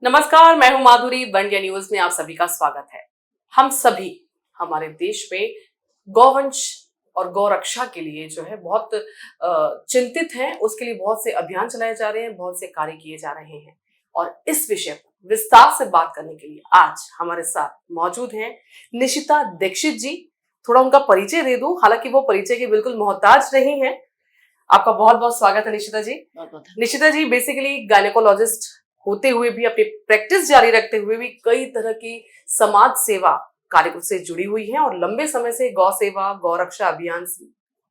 नमस्कार, मैं हूं माधुरी। वन इंडिया न्यूज में आप सभी का स्वागत है। हम सभी हमारे देश में गौवंश और गौरक्षा के लिए जो है बहुत चिंतित हैं। उसके लिए बहुत से अभियान चलाए जा रहे हैं, बहुत से कार्य किए जा रहे हैं और इस विषय पर विस्तार से बात करने के लिए आज हमारे साथ मौजूद हैं निशिता दीक्षित जी। थोड़ा उनका परिचय दे दूं, हालांकि वो परिचय के बिल्कुल मोहताज नहीं है। आपका बहुत बहुत स्वागत है निशिता जी। निशिता जी बेसिकली गायनेकोलॉजिस्ट होते हुए भी, अपनी प्रैक्टिस जारी रखते हुए भी कई तरह की समाज सेवा कार्य से जुड़ी हुई हैं और लंबे समय से गौ सेवा गौरक्षा अभियान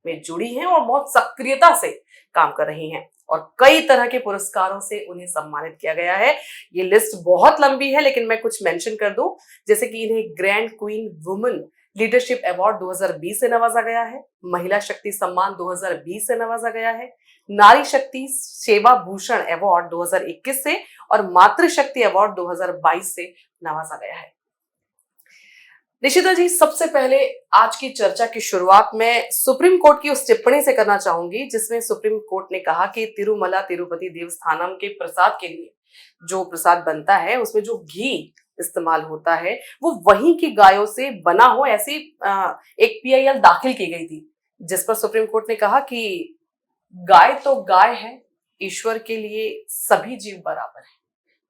में जुड़ी हैं और बहुत सक्रियता से काम कर रही हैं और कई तरह के पुरस्कारों से उन्हें सम्मानित किया गया है। ये लिस्ट बहुत लंबी है, लेकिन मैं कुछ मेंशन कर दूं, जैसे कि इन्हें grand queen women leadership award 2020 से नवाजा गया है, महिला शक्ति सम्मान 2020 से नवाजा गया है, नारी शक्ति सेवा भूषण अवार्ड 2021 से और मातृशक्ति अवार्ड 2022 से नवाजा गया है। निशिता जी, सबसे पहले आज की चर्चा की शुरुआत में सुप्रीम कोर्ट की उस टिप्पणी से करना चाहूंगी जिसमें सुप्रीम कोर्ट ने कहा कि तिरुमला तिरुपति देवस्थानम के प्रसाद के लिए जो प्रसाद बनता है उसमें जो घी इस्तेमाल होता है वो वहीं की गायों से बना हो, ऐसी एक पीआईएल दाखिल की गई थी जिस पर सुप्रीम कोर्ट ने कहा कि गाय तो गाय है, ईश्वर के लिए सभी जीव बराबर है।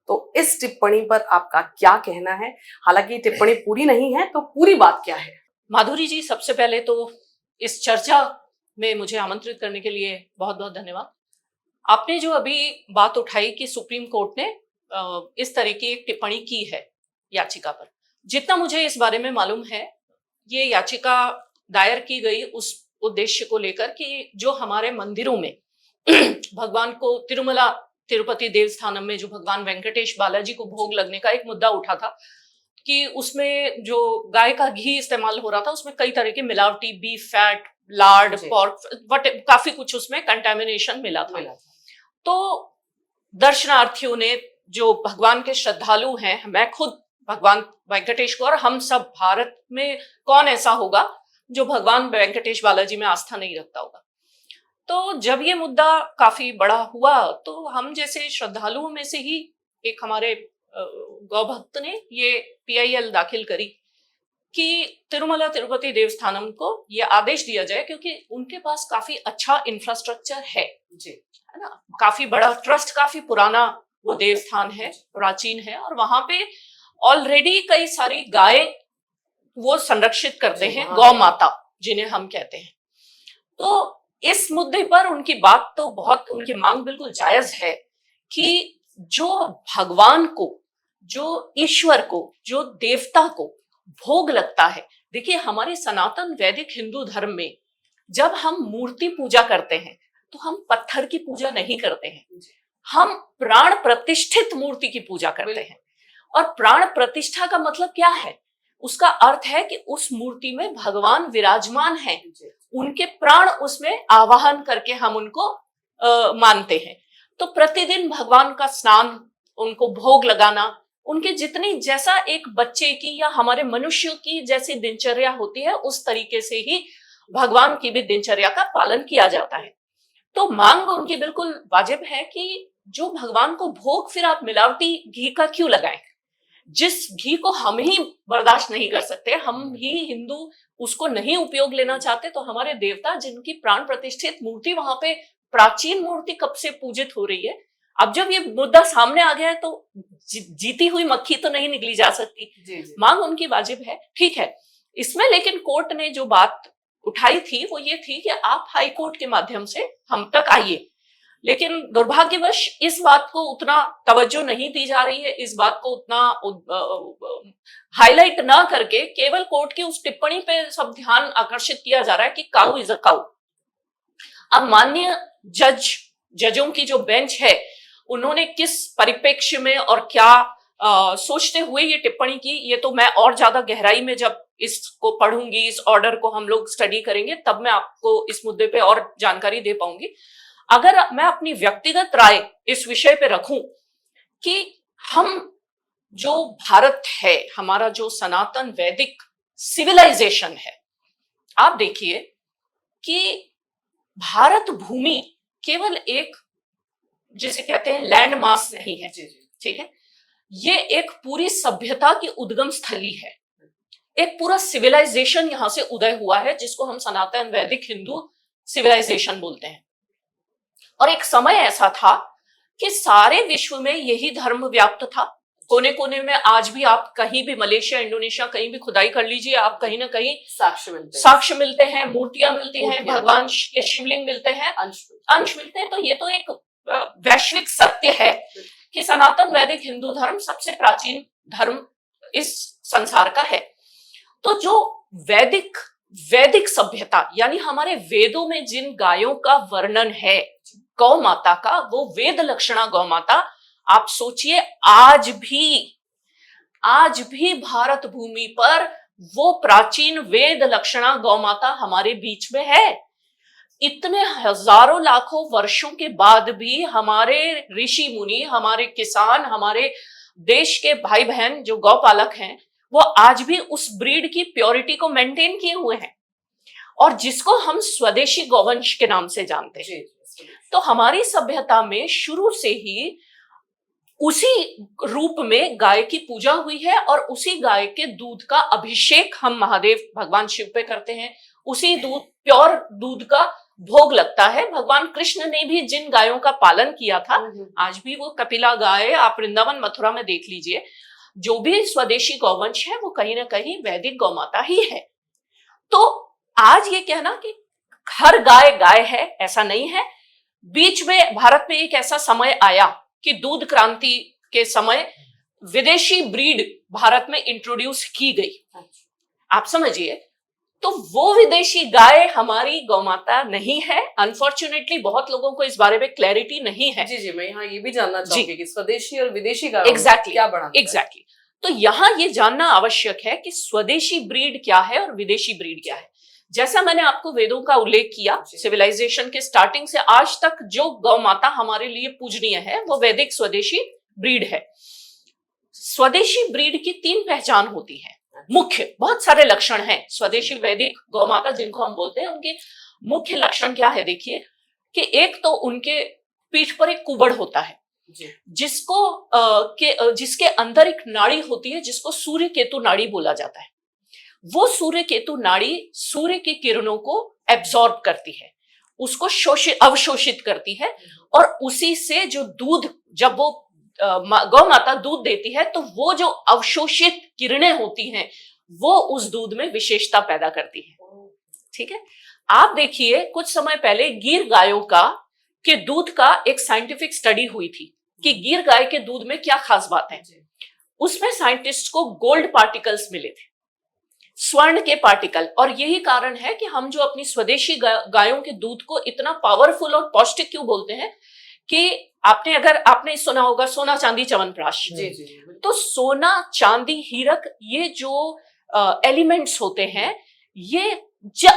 तो इस टिप्पणी पर आपका क्या कहना है? हालांकि टिप्पणी पूरी नहीं है, तो पूरी बात क्या है? माधुरी जी, सबसे पहले तो इस चर्चा में मुझे आमंत्रित करने के लिए बहुत बहुत धन्यवाद। आपने जो अभी बात उठाई कि सुप्रीम कोर्ट ने इस तरह की एक टिप्पणी की है याचिका पर, जितना मुझे इस बारे में मालूम है, ये याचिका दायर की गई उस उद्देश्य को लेकर कि जो हमारे मंदिरों में भगवान को तिरुमला तिरुपति देवस्थानम में जो भगवान वेंकटेश बालाजी को भोग लगने का एक मुद्दा उठा था कि उसमें जो गाय का घी इस्तेमाल हो रहा था उसमें कई तरह के मिलावटी बीफ फैट, लार्ड, पॉर्क, काफी कुछ उसमें कंटेमिनेशन मिला था। तो दर्शनार्थियों ने, जो भगवान के श्रद्धालु हैं, मैं खुद भगवान वेंकटेश को, और हम सब भारत में कौन ऐसा होगा जो भगवान वेंकटेश बालाजी में आस्था नहीं रखता होगा। तो जब ये मुद्दा काफी बड़ा हुआ तो हम जैसे श्रद्धालुओं में से ही एक हमारे गौभक्त ने ये पीआईएल दाखिल करी कि तिरुमला तिरुपति देवस्थानम को ये आदेश दिया जाए, क्योंकि उनके पास काफी अच्छा इंफ्रास्ट्रक्चर है जी, है ना, काफी बड़ा ट्रस्ट, काफी पुराना वो देवस्थान है, प्राचीन है, और वहां पे ऑलरेडी कई सारी गाय वो संरक्षित करते हैं, गौ माता जिन्हें हम कहते हैं। तो इस मुद्दे पर उनकी बात तो बहुत, उनकी मांग बिल्कुल जायज है कि जो भगवान को, जो ईश्वर को, जो देवता को भोग लगता है, देखिए हमारे सनातन वैदिक हिंदू धर्म में जब हम मूर्ति पूजा करते हैं तो हम पत्थर की पूजा नहीं करते हैं, हम प्राण प्रतिष्ठित मूर्ति की पूजा करते हैं। और प्राण प्रतिष्ठा का मतलब क्या है? उसका अर्थ है कि उस मूर्ति में भगवान विराजमान हैं, उनके प्राण उसमें आवाहन करके हम उनको मानते हैं। तो प्रतिदिन भगवान का स्नान, उनको भोग लगाना, उनके जितनी, जैसा एक बच्चे की या हमारे मनुष्यों की जैसी दिनचर्या होती है उस तरीके से ही भगवान की भी दिनचर्या का पालन किया जाता है। तो मांग उनकी बिल्कुल वाजिब है कि जो भगवान को भोग फिर आप मिलावटी घी का क्यों लगाएं? जिस घी को हम ही बर्दाश्त नहीं कर सकते, हम ही हिंदू उसको नहीं उपयोग लेना चाहते, तो हमारे देवता जिनकी प्राण प्रतिष्ठित मूर्ति, वहां पे प्राचीन मूर्ति कब से पूजित हो रही है, अब जब ये मुद्दा सामने आ गया है तो जीती हुई मक्खी तो नहीं निकली जा सकती। मांग उनकी वाजिब है, ठीक है। इसमें लेकिन कोर्ट ने जो बात उठाई थी वो ये थी कि आप हाई कोर्ट के माध्यम से हम तक आइए, लेकिन दुर्भाग्यवश इस बात को उतना तवज्जो नहीं दी जा रही है, इस बात को उतना हाईलाइट ना करके केवल कोर्ट की उस टिप्पणी पे सब ध्यान आकर्षित किया जा रहा है कि काऊ इज अ काऊ। अब माननीय जजों की जो बेंच है, उन्होंने किस परिप्रेक्ष्य में और क्या सोचते हुए ये टिप्पणी की, ये तो मैं और ज्यादा गहराई में जब इसको पढ़ूंगी, इस ऑर्डर को हम लोग स्टडी करेंगे, तब मैं आपको इस मुद्दे पे और जानकारी दे पाऊंगी। अगर मैं अपनी व्यक्तिगत राय इस विषय पे रखूं कि हम जो भारत है, हमारा जो सनातन वैदिक सिविलाइजेशन है, आप देखिए कि भारत भूमि केवल एक, जिसे कहते हैं लैंड मास नहीं है, ठीक है। ये एक पूरी सभ्यता की उद्गम स्थली है, एक पूरा सिविलाइजेशन यहां से उदय हुआ है, जिसको हम सनातन वैदिक हिंदू सिविलाइजेशन बोलते हैं। और एक समय ऐसा था कि सारे विश्व में यही धर्म व्याप्त था। कोने कोने में आज भी आप कहीं भी मलेशिया, इंडोनेशिया, कहीं भी खुदाई कर लीजिए, आप कहीं ना कहीं साक्ष्य मिलते हैं, मूर्तियां मिलती हैं, भगवान के शिवलिंग मिलते हैं, अंश मिलते हैं। तो ये तो एक वैश्विक सत्य है कि सनातन वैदिक हिंदू धर्म सबसे प्राचीन धर्म इस संसार का है। तो जो वैदिक सभ्यता, यानी हमारे वेदों में जिन गायों का वर्णन है गौ माता का, वो वेद लक्षणा गौ माता, आप सोचिए आज भी भारत भूमि पर वो प्राचीन वेद लक्षणा गौ माता हमारे बीच में है। इतने हजारों लाखों वर्षों के बाद भी हमारे ऋषि मुनि, हमारे किसान, हमारे देश के भाई बहन जो गौपालक हैं, वो आज भी उस ब्रीड की प्योरिटी को मेंटेन किए हुए हैं, और जिसको हम स्वदेशी गौवंश के नाम से जानते हैं। तो हमारी सभ्यता में शुरू से ही उसी रूप में गाय की पूजा हुई है, और उसी गाय के दूध का अभिषेक हम महादेव भगवान शिव पे करते हैं। उसी प्योर दूध का भोग लगता है। भगवान कृष्ण ने भी जिन गायों का पालन किया था, आज भी वो कपिला गाय आप वृंदावन मथुरा में देख लीजिए, जो भी स्वदेशी गौवंश है वो कहीं ना कहीं वैदिक गौमाता ही है। तो आज ये कहना कि हर गाय है, ऐसा नहीं है। बीच में भारत में एक ऐसा समय आया कि दूध क्रांति के समय विदेशी ब्रीड भारत में इंट्रोड्यूस की गई, आप समझिए। तो वो विदेशी गाय हमारी गौमाता नहीं है। अनफॉर्चुनेटली बहुत लोगों को इस बारे में क्लैरिटी नहीं है। जी, मैं यहाँ ये भी जानना चाहूंगी कि स्वदेशी और विदेशी गाय क्या बड़ा एग्जैक्टली। तो यहाँ ये जानना आवश्यक है कि स्वदेशी ब्रीड क्या है और विदेशी ब्रीड क्या है। जैसा मैंने आपको वेदों का उल्लेख किया, सिविलाइजेशन के स्टार्टिंग से आज तक जो गौ माता हमारे लिए पूजनीय है वो वैदिक स्वदेशी ब्रीड है। स्वदेशी ब्रीड की 3 पहचान होती है मुख्य। बहुत सारे लक्षण हैं स्वदेशी वैदिक गौ माता जिनको हम बोलते हैं, उनके मुख्य लक्षण क्या है। देखिए कि एक तो उनके पीठ पर एक कुबड़ होता है जिसके अंदर एक नाड़ी होती है, जिसको सूर्य केतु नाड़ी बोला जाता है। वो सूर्य केतु नाड़ी सूर्य की किरणों को एब्जॉर्ब करती है, उसको अवशोषित करती है, और उसी से जो दूध, जब वो गौ माता दूध देती है, तो वो जो अवशोषित किरणें होती हैं वो उस दूध में विशेषता पैदा करती है। ठीक है, आप देखिए कुछ समय पहले गिर गायों के दूध का एक साइंटिफिक स्टडी हुई थी कि गिर गाय के दूध में क्या खास बात है। उसमें साइंटिस्ट को गोल्ड पार्टिकल्स मिले थे, स्वर्ण के पार्टिकल। और यही कारण है कि हम जो अपनी स्वदेशी गायों के दूध को इतना पावरफुल और पौष्टिक क्यों बोलते हैं कि आपने सुना होगा सोना चांदी च्यवनप्राश। तो सोना चांदी हीरक, ये जो एलिमेंट्स होते हैं, ये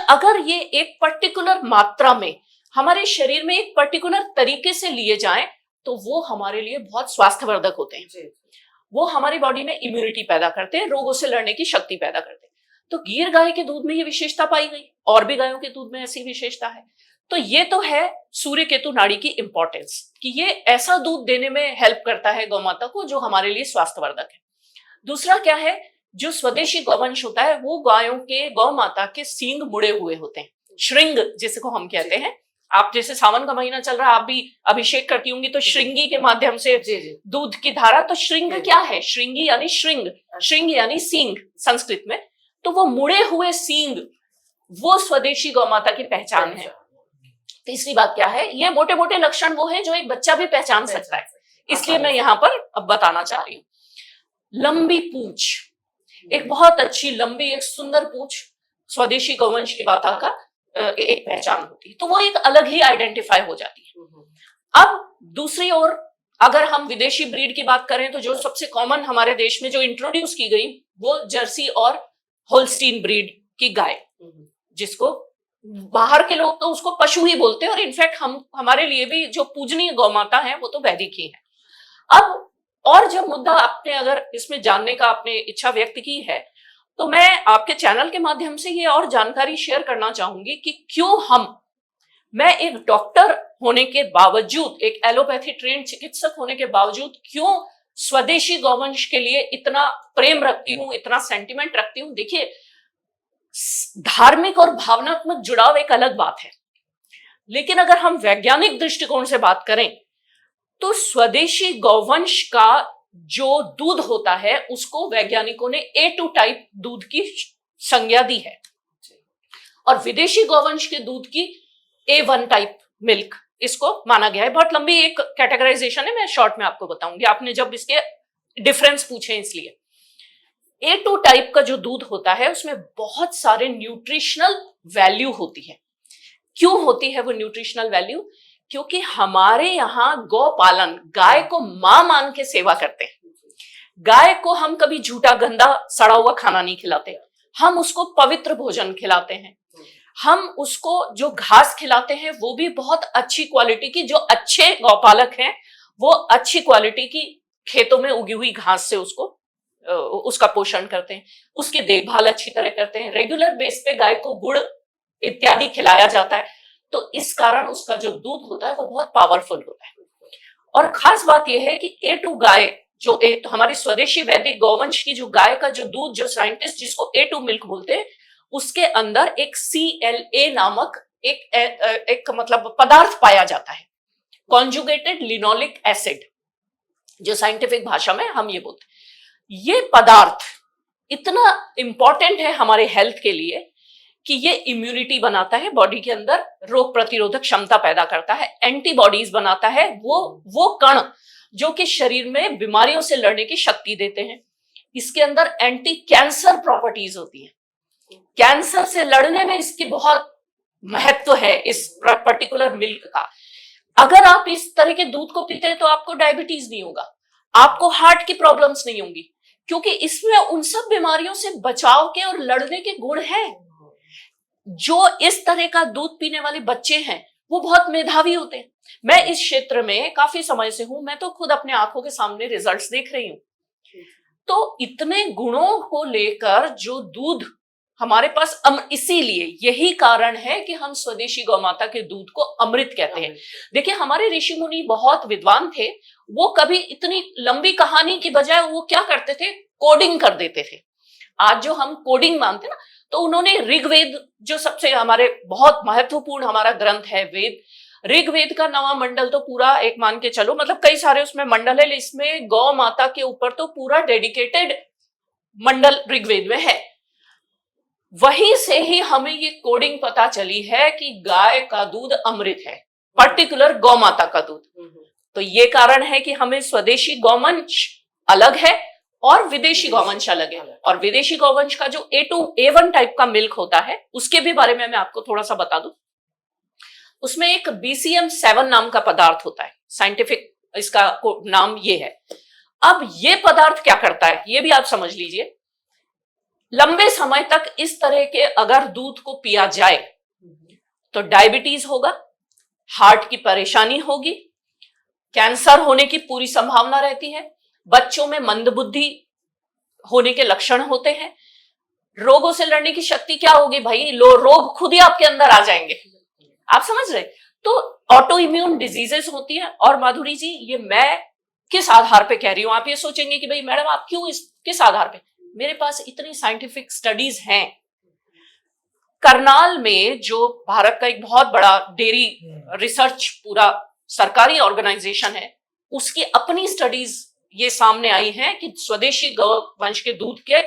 अगर ये एक पर्टिकुलर मात्रा में हमारे शरीर में एक पर्टिकुलर तरीके से लिए जाएं तो वो हमारे लिए बहुत स्वास्थ्यवर्धक होते हैं। वो हमारी बॉडी में इम्यूनिटी पैदा करते हैं, रोगों से लड़ने की शक्ति पैदा करते हैं। तो गिर गाय के दूध में ये विशेषता पाई गई, और भी गायों के दूध में ऐसी विशेषता है। तो ये तो है सूर्य केतु नाड़ी की इंपॉर्टेंस, कि ये ऐसा दूध देने में हेल्प करता है गौमाता को जो हमारे लिए स्वास्थ्यवर्धक है। दूसरा क्या है, जो स्वदेशी गौवंश होता है वो गायों के गौ माता के सींग मुड़े हुए होते हैं, श्रृंग जिसको हम कहते हैं। आप जैसे सावन का महीना चल रहा है, आप भी अभिषेक करती होंगी तो श्रृंगी के माध्यम से दूध की धारा। तो श्रृंग क्या है, श्रृंगी यानी श्रृंग यानी सींग संस्कृत में। तो वो मुड़े हुए सींग वो स्वदेशी गौमाता की पहचान है। तीसरी बात क्या है, ये मोटे मोटे लक्षण वो है जो एक बच्चा भी पहचान सकता है, इसलिए मैं यहाँ पर अब बताना चाह रही हूँ। लंबी पूंछ, एक बहुत अच्छी लंबी एक सुंदर पूंछ स्वदेशी गौवंश की माता का एक पहचान होती है, तो वो एक अलग ही आइडेंटिफाई हो जाती है। अब दूसरी ओर अगर हम विदेशी ब्रीड की बात करें तो जो सबसे कॉमन हमारे देश में जो इंट्रोड्यूस की गई वो जर्सी और होल्स्टीन ब्रीड की गाय, जिसको बाहर के लोग तो उसको पशु ही बोलते हैं, और इनफैक्ट हमारे लिए भी जो पूजनीय गौमाता है वो तो वैदिक ही है। अब और जब मुद्दा आपने अगर इसमें जानने का आपने इच्छा व्यक्त की है तो मैं आपके चैनल के माध्यम से ये और जानकारी शेयर करना चाहूंगी कि क्यों मैं एक डॉक्टर होने के बावजूद, एक एलोपैथी ट्रेंड चिकित्सक होने के बावजूद क्यों स्वदेशी गौवंश के लिए इतना प्रेम रखती हूँ, इतना सेंटिमेंट रखती हूँ। देखिए, धार्मिक और भावनात्मक जुड़ाव एक अलग बात है, लेकिन अगर हम वैज्ञानिक दृष्टिकोण से बात करें तो स्वदेशी गौवंश का जो दूध होता है उसको वैज्ञानिकों ने A2 टाइप दूध की संज्ञा दी है, और विदेशी गौवंश के दूध की A1 टाइप मिल्क इसको माना गया है। बहुत लंबी एक कैटेगराइजेशन है, मैं शॉर्ट में आपको बताऊंगी, आपने जब इसके डिफरेंस पूछे इसलिए। A2 टाइप का जो दूध होता है उसमें बहुत सारे न्यूट्रिशनल वैल्यू होती है। क्यों होती है वो न्यूट्रिशनल वैल्यू? क्योंकि हमारे यहाँ गौ पालन, गाय को मां मान के सेवा करते हैं। गाय को हम कभी झूठा गंदा सड़ा हुआ खाना नहीं खिलाते, हम उसको पवित्र भोजन खिलाते हैं। हम उसको जो घास खिलाते हैं वो भी बहुत अच्छी क्वालिटी की, जो अच्छे गौपालक हैं वो अच्छी क्वालिटी की खेतों में उगी हुई घास से उसका पोषण करते हैं, उसकी देखभाल अच्छी तरह करते हैं। रेगुलर बेस पे गाय को गुड़ इत्यादि खिलाया जाता है, तो इस कारण उसका जो दूध होता है वो बहुत पावरफुल होता है। और खास बात यह है कि A2 गाय जो हमारी स्वदेशी वैदिक गौवंश की जो गाय का जो दूध, जो साइंटिस्ट जिसको A2 मिल्क बोलते हैं, उसके अंदर एक CLA नामक एक मतलब पदार्थ पाया जाता है, कॉन्जुगेटेड लिनोलिक एसिड, जो साइंटिफिक भाषा में हम ये बोलते हैं। ये पदार्थ इतना इंपॉर्टेंट है हमारे हेल्थ के लिए कि ये इम्यूनिटी बनाता है, बॉडी के अंदर रोग प्रतिरोधक क्षमता पैदा करता है, एंटीबॉडीज बनाता है, वो कण जो कि शरीर में बीमारियों से लड़ने की शक्ति देते हैं। इसके अंदर एंटी कैंसर प्रॉपर्टीज होती हैं, कैंसर से लड़ने में इसकी बहुत महत्व है इस पर्टिकुलर मिल्क का। अगर आप इस तरह के दूध को पीते हैं तो आपको डायबिटीज नहीं होगा, आपको हार्ट की प्रॉब्लम्स नहीं होंगी, क्योंकि इसमें उन सब बीमारियों से बचाव के और लड़ने के गुण हैं। जो इस तरह का दूध पीने वाले बच्चे हैं वो बहुत मेधावी होते हैं। मैं इस क्षेत्र में काफी समय से हूं, मैं तो खुद अपने आंखों के सामने रिजल्ट्स देख रही हूं। तो इतने गुणों को लेकर जो दूध हमारे पास इसीलिए यही कारण है कि हम स्वदेशी गौमाता के दूध को अमृत कहते हैं। देखिए, हमारे ऋषि मुनि बहुत विद्वान थे, वो कभी इतनी लंबी कहानी की बजाय वो क्या करते थे, कोडिंग कर देते थे। आज जो हम कोडिंग मानते हैं ना, तो उन्होंने ऋग्वेद, जो सबसे हमारे बहुत महत्वपूर्ण हमारा ग्रंथ है वेद, ऋग्वेद का 9वां मंडल तो पूरा एक मान के चलो, मतलब कई सारे उसमें मंडल है, इसमें गौ माता के ऊपर तो पूरा डेडिकेटेड मंडल ऋग्वेद में है। वहीं से ही हमें ये कोडिंग पता चली है कि गाय का दूध अमृत है, पर्टिकुलर गौ माता का दूध। तो ये कारण है कि हमें स्वदेशी गौवंश अलग है और विदेशी गौवंश अलग है। और विदेशी गौवंश का जो A2 A1 टाइप का मिल्क होता है उसके भी बारे में मैं आपको थोड़ा सा बता दूं। उसमें एक BCM7 नाम का पदार्थ होता है, साइंटिफिक इसका नाम ये है। अब ये पदार्थ क्या करता है ये भी आप समझ लीजिए। लंबे समय तक इस तरह के अगर दूध को पिया जाए तो डायबिटीज होगा, हार्ट की परेशानी होगी, कैंसर होने की पूरी संभावना रहती है, बच्चों में मंदबुद्धि होने के लक्षण होते हैं, रोगों से लड़ने की शक्ति क्या होगी भाई, रोग खुद ही आपके अंदर आ जाएंगे। आप समझ रहे? तो ऑटो इम्यून डिजीजेस होती है। और माधुरी जी, ये मैं किस आधार पे कह रही हूं? आप ये सोचेंगे कि भाई मैडम आप क्यों किस आधार पे? मेरे पास इतनी साइंटिफिक स्टडीज हैं। करनाल में जो भारत का एक बहुत बड़ा डेयरी रिसर्च पूरा सरकारी ऑर्गेनाइजेशन है, उसकी अपनी स्टडीज ये सामने आई है कि स्वदेशी गौवंश के दूध के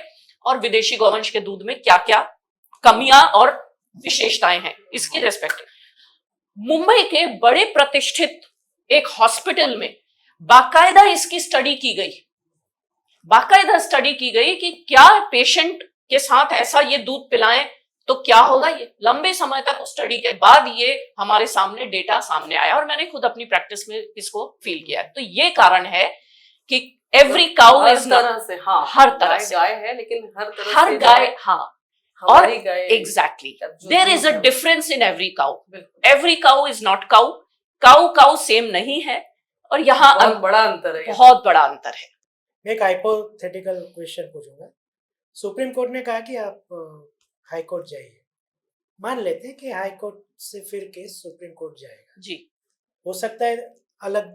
और विदेशी गौवंश के दूध में क्या क्या कमियां और विशेषताएं हैं इसके रेस्पेक्ट। मुंबई के बड़े प्रतिष्ठित एक हॉस्पिटल में बाकायदा इसकी स्टडी की गई, बाकायदा स्टडी की गई कि क्या पेशेंट के साथ ऐसा ये दूध पिलाएं तो क्या होगा। ये लंबे समय तक उस स्टडी के बाद ये हमारे सामने डेटा सामने आया और मैंने खुद अपनी प्रैक्टिस में इसको फील किया। तो ये कारण है कि एवरी काउ इज तरह से, हाँ, हर तरह से गाय है, लेकिन हर गाय, हाँ, और exactly there is a difference in every cow. Every cow is not cow, cow same नहीं है, और यहाँ बहुत बड़ा अंतर है, बहुत बड़ा अंतर है। मैं एक हाइपोथेटिकल क्वेश्चन पूछूंगा। सुप्रीम कोर्ट ने कहा कि आप हाई कोर्ट जाइए, मान लेते हैं कि हाई कोर्ट से फिर केस सुप्रीम कोर्ट जाएगा जी, हो सकता है अलग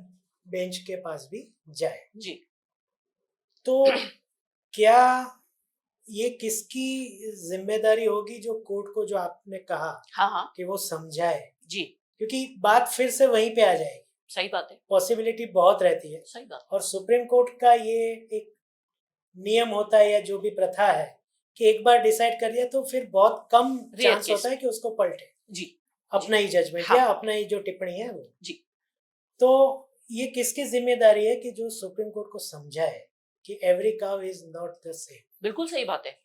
बेंच के पास भी जाए जी, तो क्या ये किसकी जिम्मेदारी होगी, जो कोर्ट को, जो आपने कहा हाँ हाँ कि वो समझाए, जी, क्योंकि बात फिर से वहीं पे आ जाएगी, सही बात है, पॉसिबिलिटी बहुत रहती है। सही बात। और सुप्रीम कोर्ट का ये एक नियम होता है या जो भी प्रथा है कि एक बार डिसाइड कर दिया तो फिर बहुत कम Rare चांस case। होता है कि उसको पलटे, जी अपना ही जजमेंट हाँ। या अपना ही जो टिप्पणी है वो। जी तो ये किसकी जिम्मेदारी है कि जो सुप्रीम कोर्ट को समझाए कि every cow is not the same. बिल्कुल सही बात है।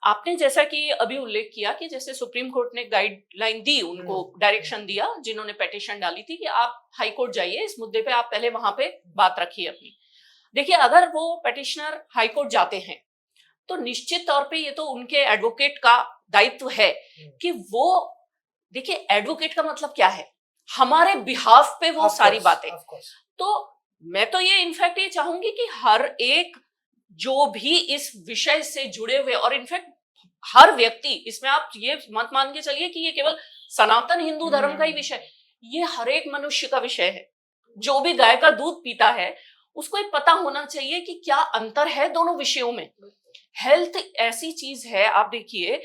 आपने जैसा कि अभी उल्लेख किया कि जैसे सुप्रीम कोर्ट ने गाइडलाइन दी, उनको डायरेक्शन दिया जिन्होंने पिटीशन डाली थी कि आप हाई कोर्ट जाइए, इस मुद्दे पे आप पहले वहां पे बात रखिए अपनी। देखिए, अगर वो पिटिशनर हाई कोर्ट जाते हैं तो निश्चित तौर पे ये तो उनके एडवोकेट का दायित्व है कि वो, देखिए एडवोकेट का मतलब क्या है, हमारे बिहाफ पे वो सारी बातें। तो मैं तो ये इनफैक्ट ये चाहूंगी कि हर एक जो भी इस विषय से जुड़े हुए, और इनफैक्ट हर व्यक्ति, इसमें आप ये मत मान के चलिए कि ये केवल सनातन हिंदू धर्म का ही विषय, ये हर एक मनुष्य का विषय है। जो भी गाय का दूध पीता है उसको ये पता होना चाहिए कि क्या अंतर है दोनों विषयों में। हेल्थ ऐसी चीज है, आप देखिए,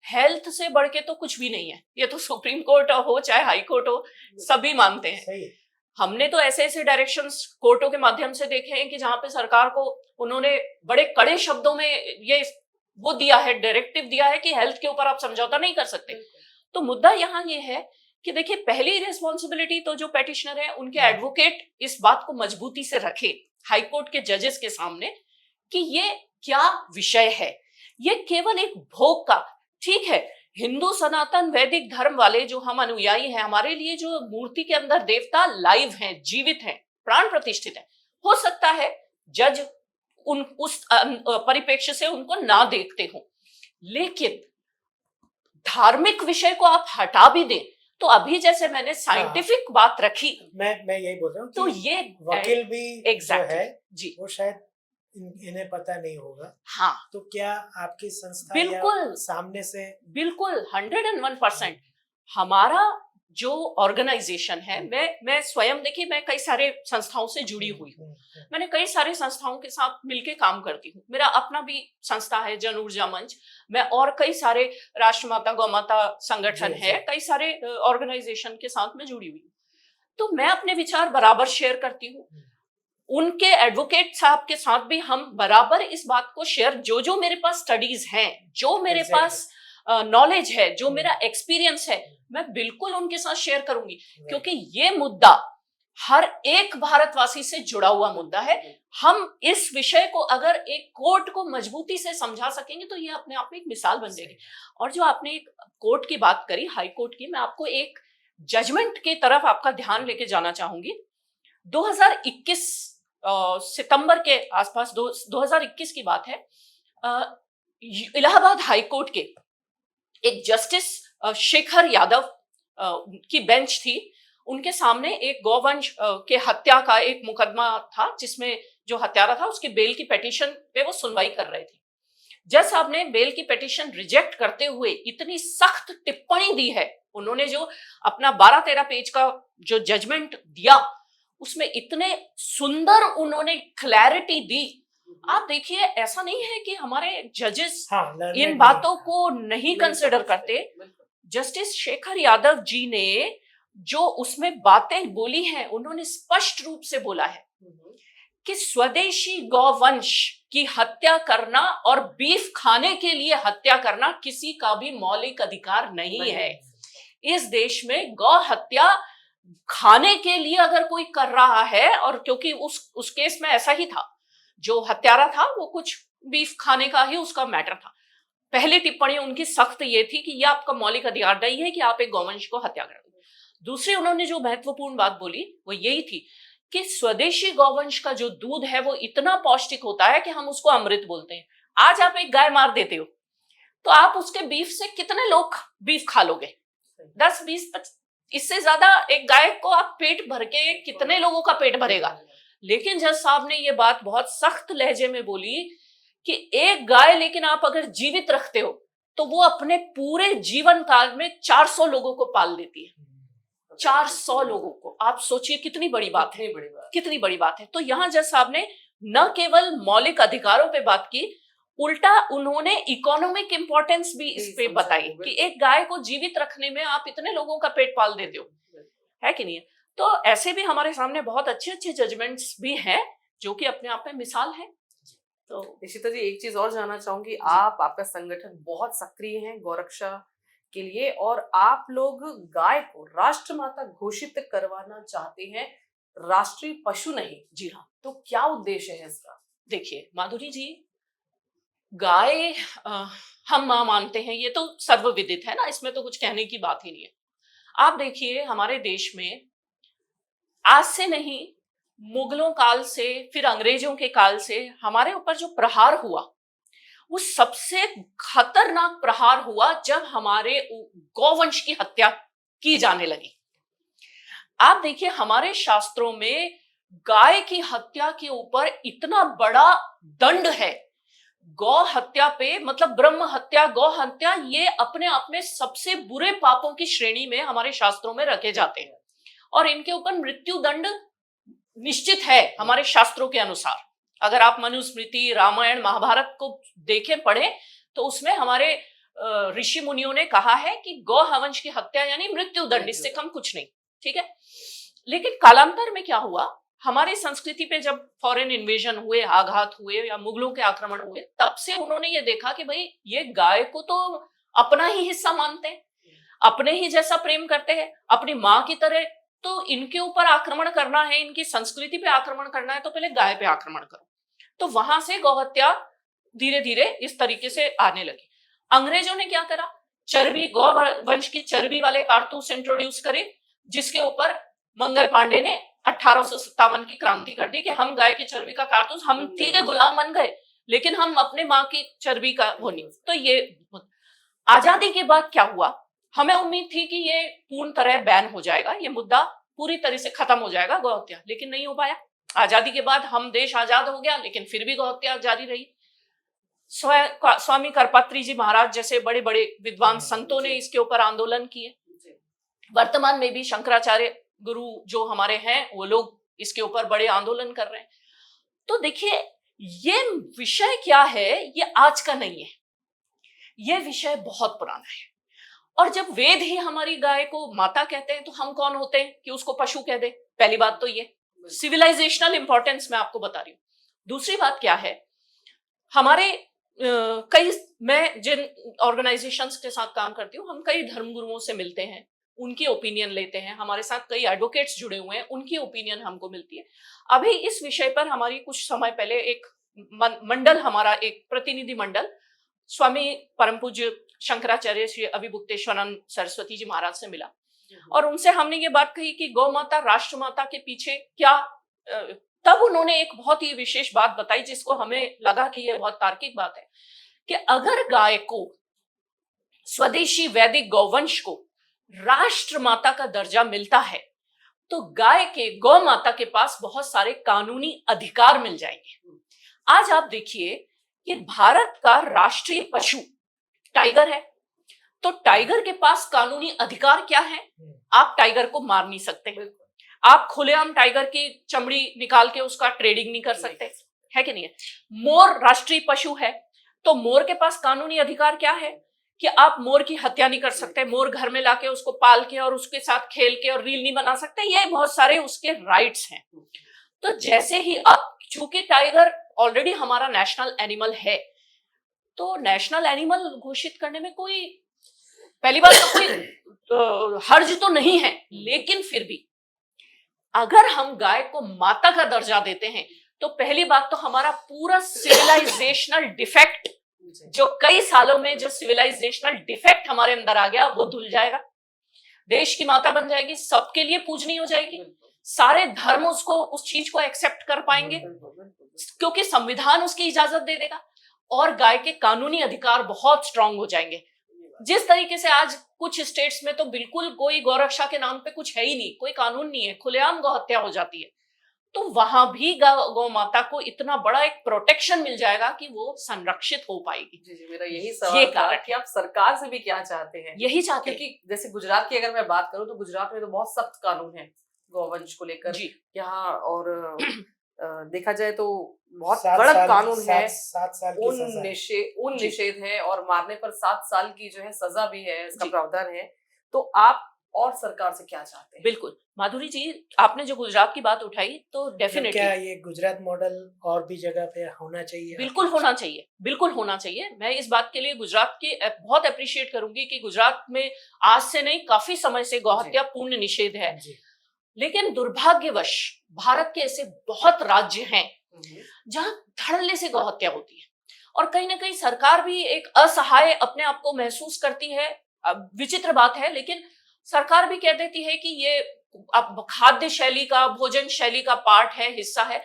हेल्थ से बढ़ के तो कुछ भी नहीं है। ये तो सुप्रीम कोर्ट हो चाहे हाई कोर्ट हो, सभी मानते हैं। सही है। हमने तो ऐसे ऐसे डायरेक्शंस कोर्टों के माध्यम से देखे हैं कि जहां पे सरकार को उन्होंने बड़े कड़े शब्दों में ये वो दिया है, डायरेक्टिव दिया है कि हेल्थ के ऊपर आप समझौता नहीं कर सकते। तो मुद्दा यहाँ ये है कि देखिए, पहली रिस्पॉन्सिबिलिटी तो जो पेटिशनर है उनके एडवोकेट इस बात को मजबूती से रखे हाई कोर्ट के जजेस के सामने कि ये क्या विषय है। ये केवल एक भोग का, ठीक है, हिंदू सनातन वैदिक धर्म वाले जो हम अनुयायी हैं, हमारे लिए जो मूर्ति के अंदर देवता लाइव हैं, जीवित हैं, प्राण प्रतिष्ठित हैं, हो सकता है जज उस परिप्रेक्ष्य से उनको ना देखते हो, लेकिन धार्मिक विषय को आप हटा भी दें तो अभी जैसे मैंने साइंटिफिक बात रखी, मैं यही बोल रहा हूँ तो ये वकील भी जो है जी, वो शायद इन्हें पता नहीं होगा। हाँ, तो क्या आपकी संस्था बिल्कुल सामने से, बिल्कुल 101% हमारा जो ऑर्गेनाइजेशन है, मैं स्वयं, देखिए मैं कई सारे संस्थाओं से जुड़ी हुई हूँ, मैंने कई सारे संस्थाओं के साथ मिलके काम करती हूँ। मेरा अपना भी संस्था है जन ऊर्जा मंच, मैं और कई सारे राष्ट्रमाता गौमाता संगठन है, कई सारे ऑर्गेनाइजेशन के साथ में जुड़ी हुई हूँ। तो मैं अपने विचार बराबर शेयर करती हूँ, उनके एडवोकेट साहब के साथ भी हम बराबर इस बात को शेयर, जो मेरे पास स्टडीज हैं, जो मेरे पास नॉलेज है, जो मेरा एक्सपीरियंस है, मैं बिल्कुल उनके साथ शेयर करूंगी, क्योंकि ये मुद्दा हर एक भारतवासी से जुड़ा हुआ मुद्दा है। हम इस विषय को अगर एक कोर्ट को मजबूती से समझा सकेंगे तो ये अपने आप में एक मिसाल बन जाएगी। और जो आपने एक कोर्ट की बात करी, हाई कोर्ट की, मैं आपको एक जजमेंट की तरफ आपका ध्यान लेके जाना चाहूंगी। 2021 सितंबर के आसपास, 2021 की बात है, इलाहाबाद हाई कोर्ट के एक जस्टिस शेखर यादव की बेंच थी, उनके सामने एक गौवंश के हत्या का एक मुकदमा था, जिसमें जो हत्यारा था उसकी बेल की पिटीशन पे वो सुनवाई कर रहे थे। जज साहब ने बेल की पिटीशन रिजेक्ट करते हुए इतनी सख्त टिप्पणी दी है, उन्होंने जो अपना 12-13 पेज का जो जजमेंट दिया उसमें इतने सुंदर उन्होंने क्लैरिटी दी। आप देखिए, ऐसा नहीं है कि हमारे जजेस इन बातों को नहीं कंसिडर करते। जस्टिस शेखर यादव जी ने जो उसमें बातें बोली हैं, उन्होंने स्पष्ट रूप से बोला है कि स्वदेशी गौवंश की हत्या करना और बीफ खाने के लिए हत्या करना किसी का भी मौलिक अधिकार नहीं है। इस देश में गौ हत्या खाने के लिए अगर कोई कर रहा है, और क्योंकि उस केस में ऐसा ही था, जो हत्यारा था वो कुछ बीफ खाने का ही उसका मैटर था। पहली टिप्पणी उनकी सख्त ये थी कि यह आपका मौलिक अधिकार नहीं है कि आप एक गौवंश को हत्या कर दो। दूसरी उन्होंने जो महत्वपूर्ण बात बोली वो यही थी कि स्वदेशी गौवंश का जो दूध है वो इतना पौष्टिक होता है कि हम उसको अमृत बोलते हैं। आज आप एक गाय मार देते हो तो आप उसके बीफ से कितने लोग बीफ खा लोगे? 10, 20, 25, इससे ज्यादा एक गाय को आप पेट भर के कितने लोगों का पेट भरेगा? लेकिन जज साहब ने ये बात बहुत सख्त लहजे में बोली कि एक गाय लेकिन आप अगर जीवित रखते हो तो वो अपने पूरे जीवन काल में 400 लोगों को पाल देती है। 400 लोगों को, आप सोचिए कितनी बड़ी बात है, कितनी बड़ी बात है। तो यहाँ जज साहब ने न केवल मौलिक अधिकारों पे बात की, उल्टा उन्होंने इकोनॉमिक इंपॉर्टेंस भी इस पे बताई कि एक गाय को जीवित रखने में आप इतने लोगों का पेट पाल देते हो, है कि नहीं है। तो ऐसे भी हमारे सामने बहुत अच्छे अच्छे जजमेंट्स भी हैं जो कि अपने आप में मिसाल है। तो निशिता जी, एक चीज और जानना चाहूंगी, आपका संगठन बहुत सक्रिय है गौरक्षा के लिए और आप लोग गाय को राष्ट्रमाता घोषित करवाना चाहते हैं, राष्ट्रीय पशु नहीं। जी हाँ, तो क्या उद्देश्य है इसका? देखिए माधुरी जी, गाय हम मां मानते हैं, ये तो सर्वविदित है ना, इसमें तो कुछ कहने की बात ही नहीं है। आप देखिए हमारे देश में आज से नहीं, मुगलों काल से, फिर अंग्रेजों के काल से हमारे ऊपर जो प्रहार हुआ, वो सबसे खतरनाक प्रहार हुआ जब हमारे गौवंश की हत्या की जाने लगी। आप देखिए हमारे शास्त्रों में गाय की हत्या के ऊपर इतना बड़ा दंड है। गौ हत्या पे, मतलब ब्रह्म हत्या, गौ हत्या, ये अपने आप में सबसे बुरे पापों की श्रेणी में हमारे शास्त्रों में रखे जाते हैं और इनके ऊपर मृत्यु दंड निश्चित है हमारे शास्त्रों के अनुसार। अगर आप मनुस्मृति, रामायण, महाभारत को देखें, पढ़ें, तो उसमें हमारे ऋषि मुनियों ने कहा है कि गौ हवंश की हत्या यानी मृत्यु दंड, इससे कम कुछ नहीं, ठीक है। लेकिन कालांतर में क्या हुआ, हमारी संस्कृति पे जब फॉरेन इन्वेजन हुए, आघात हुए या मुगलों के आक्रमण हुए, तब से उन्होंने ये देखा कि भाई ये गाय को तो अपना ही हिस्सा मानते हैं, अपने ही जैसा प्रेम करते हैं, अपनी माँ की तरह, तो इनके ऊपर आक्रमण करना है, इनकी संस्कृति पे आक्रमण करना है, तो पहले गाय पे आक्रमण करो। तो वहां से गौहत्या धीरे धीरे इस तरीके से आने लगी। अंग्रेजों ने क्या करा, चर्बी, गौ वंश की चर्बी वाले कारतूस इंट्रोड्यूस करे, जिसके ऊपर मंगल पांडे ने 1857 की क्रांति कर दी कि हम गाय की चर्बी का कारतूस, हम ठीक है गुलाम बन गए, लेकिन हम अपने माँ की चर्बी का वो नहीं। तो ये आजादी के बाद क्या हुआ, हमें उम्मीद थी कि ये पूर्ण तरह बैन हो जाएगा, ये मुद्दा पूरी तरह से खत्म हो जाएगा गौ हत्या, लेकिन नहीं हो पाया। आजादी के बाद हम देश आजाद हो गया, लेकिन फिर भी गौ हत्या जारी रही। स्वामी करपात्री जी महाराज जैसे बड़े बड़े विद्वान संतों ने इसके ऊपर आंदोलन किए। वर्तमान में भी शंकराचार्य गुरु जो हमारे हैं, वो लोग इसके ऊपर बड़े आंदोलन कर रहे हैं। तो देखिए ये विषय क्या है, ये आज का नहीं है, ये विषय बहुत पुराना है। और जब वेद ही हमारी गाय को माता कहते हैं, तो हम कौन होते हैं कि उसको पशु कह दे। पहली बात तो ये सिविलाइजेशनल इंपॉर्टेंस मैं आपको बता रही हूँ। दूसरी बात क्या है, हमारे मैं जिन ऑर्गेनाइजेशंस के साथ काम करती हूँ, हम कई धर्मगुरुओं से मिलते हैं, उनकी ओपिनियन लेते हैं, हमारे साथ कई एडवोकेट्स जुड़े हुए हैं, उनकी ओपिनियन हमको मिलती है। अभी इस विषय पर हमारी कुछ समय पहले एक मंडल, हमारा एक प्रतिनिधि मंडल स्वामी परम पूज्य शंकराचार्य श्री अभिभुक्तेश्वरानंद सरस्वती जी महाराज से मिला और उनसे हमने ये बात कही कि गौ माता, राष्ट्र माता के पीछे क्या, तब उन्होंने एक बहुत ही विशेष बात बताई जिसको हमें लगा कि ये बहुत तार्किक बात है कि अगर गाय को, स्वदेशी वैदिक गौवंश को राष्ट्र माता का दर्जा मिलता है, तो गाय के, गौ माता के पास बहुत सारे कानूनी अधिकार मिल जाएंगे। आज आप देखिए कि भारत का राष्ट्रीय पशु टाइगर है, तो टाइगर के पास कानूनी अधिकार क्या है, आप टाइगर को मार नहीं सकते, आप खुलेआम टाइगर की चमड़ी निकाल के उसका ट्रेडिंग नहीं कर सकते, है कि नहीं है। मोर राष्ट्रीय पशु है, तो मोर के पास कानूनी अधिकार क्या है कि आप मोर की हत्या नहीं कर सकते, मोर घर में लाके उसको पाल के और उसके साथ खेल के और रील नहीं बना सकते, ये बहुत सारे उसके राइट्स हैं। तो जैसे ही अब चूंकि टाइगर ऑलरेडी हमारा नेशनल एनिमल है, तो नेशनल एनिमल घोषित करने में कोई, पहली बात तो कोई हर्ज तो नहीं है, लेकिन फिर भी अगर हम गाय को माता का दर्जा देते हैं, तो पहली बात तो हमारा पूरा सिविलाइजेशनल डिफेक्ट, जो कई सालों में जो सिविलाइजेशनल डिफेक्ट हमारे अंदर आ गया, वो धुल जाएगा। देश की माता बन जाएगी, सबके लिए पूजनीय हो जाएगी, सारे धर्म उसको, उस चीज को एक्सेप्ट कर पाएंगे क्योंकि संविधान उसकी इजाजत दे देगा, और गाय के कानूनी अधिकार बहुत स्ट्रांग हो जाएंगे। जिस तरीके से आज कुछ स्टेट्स में तो बिल्कुल कोई गौरक्षा के नाम पे कुछ है ही नहीं, कोई कानून नहीं है, खुलेआम गौ हत्या हो जाती है, तो वहां भी गौ माता को इतना बड़ा एक प्रोटेक्शन मिल जाएगा कि वो संरक्षित हो पाएगी। जी, मेरा यही सवाल था कि आप सरकार से भी क्या चाहते हैं। यही चाहते हैं, क्योंकि जैसे गुजरात की अगर मैं बात करूं, तो गुजरात में तो बहुत सख्त कानून है गौवंश को लेकर यहाँ, और देखा जाए तो बहुत 7 कड़क साल कानून है, 7 साल की सजा है। उन जी निषेध है और मारने पर 7 साल की जो है सजा भी है, इसका जी प्रावधान है। तो आप और सरकार से क्या चाहते हैं? बिल्कुल माधुरी जी, आपने जो गुजरात की बात उठाई तो मतलब डेफिनेटली क्या ये गुजरात मॉडल और भी जगह पे होना चाहिए आपके बिल्कुल विचार? होना चाहिए, बिल्कुल होना चाहिए। मैं इस बात के लिए गुजरात की बहुत अप्रिशिएट करूंगी कि गुजरात में आज से नहीं काफी समय से गौहत्या पूर्ण निषेध है। जी लेकिन दुर्भाग्यवश भारत के ऐसे बहुत राज्य हैं हम्म, जहां धड़ल्ले से गौहत्या होती है और कहीं ना कहीं सरकार भी एक असहाय अपने आप को महसूस करती है। अब विचित्र बात है, लेकिन सरकार भी कह देती है कि ये अब खाद्य शैली का, भोजन शैली का पार्ट है, हिस्सा है।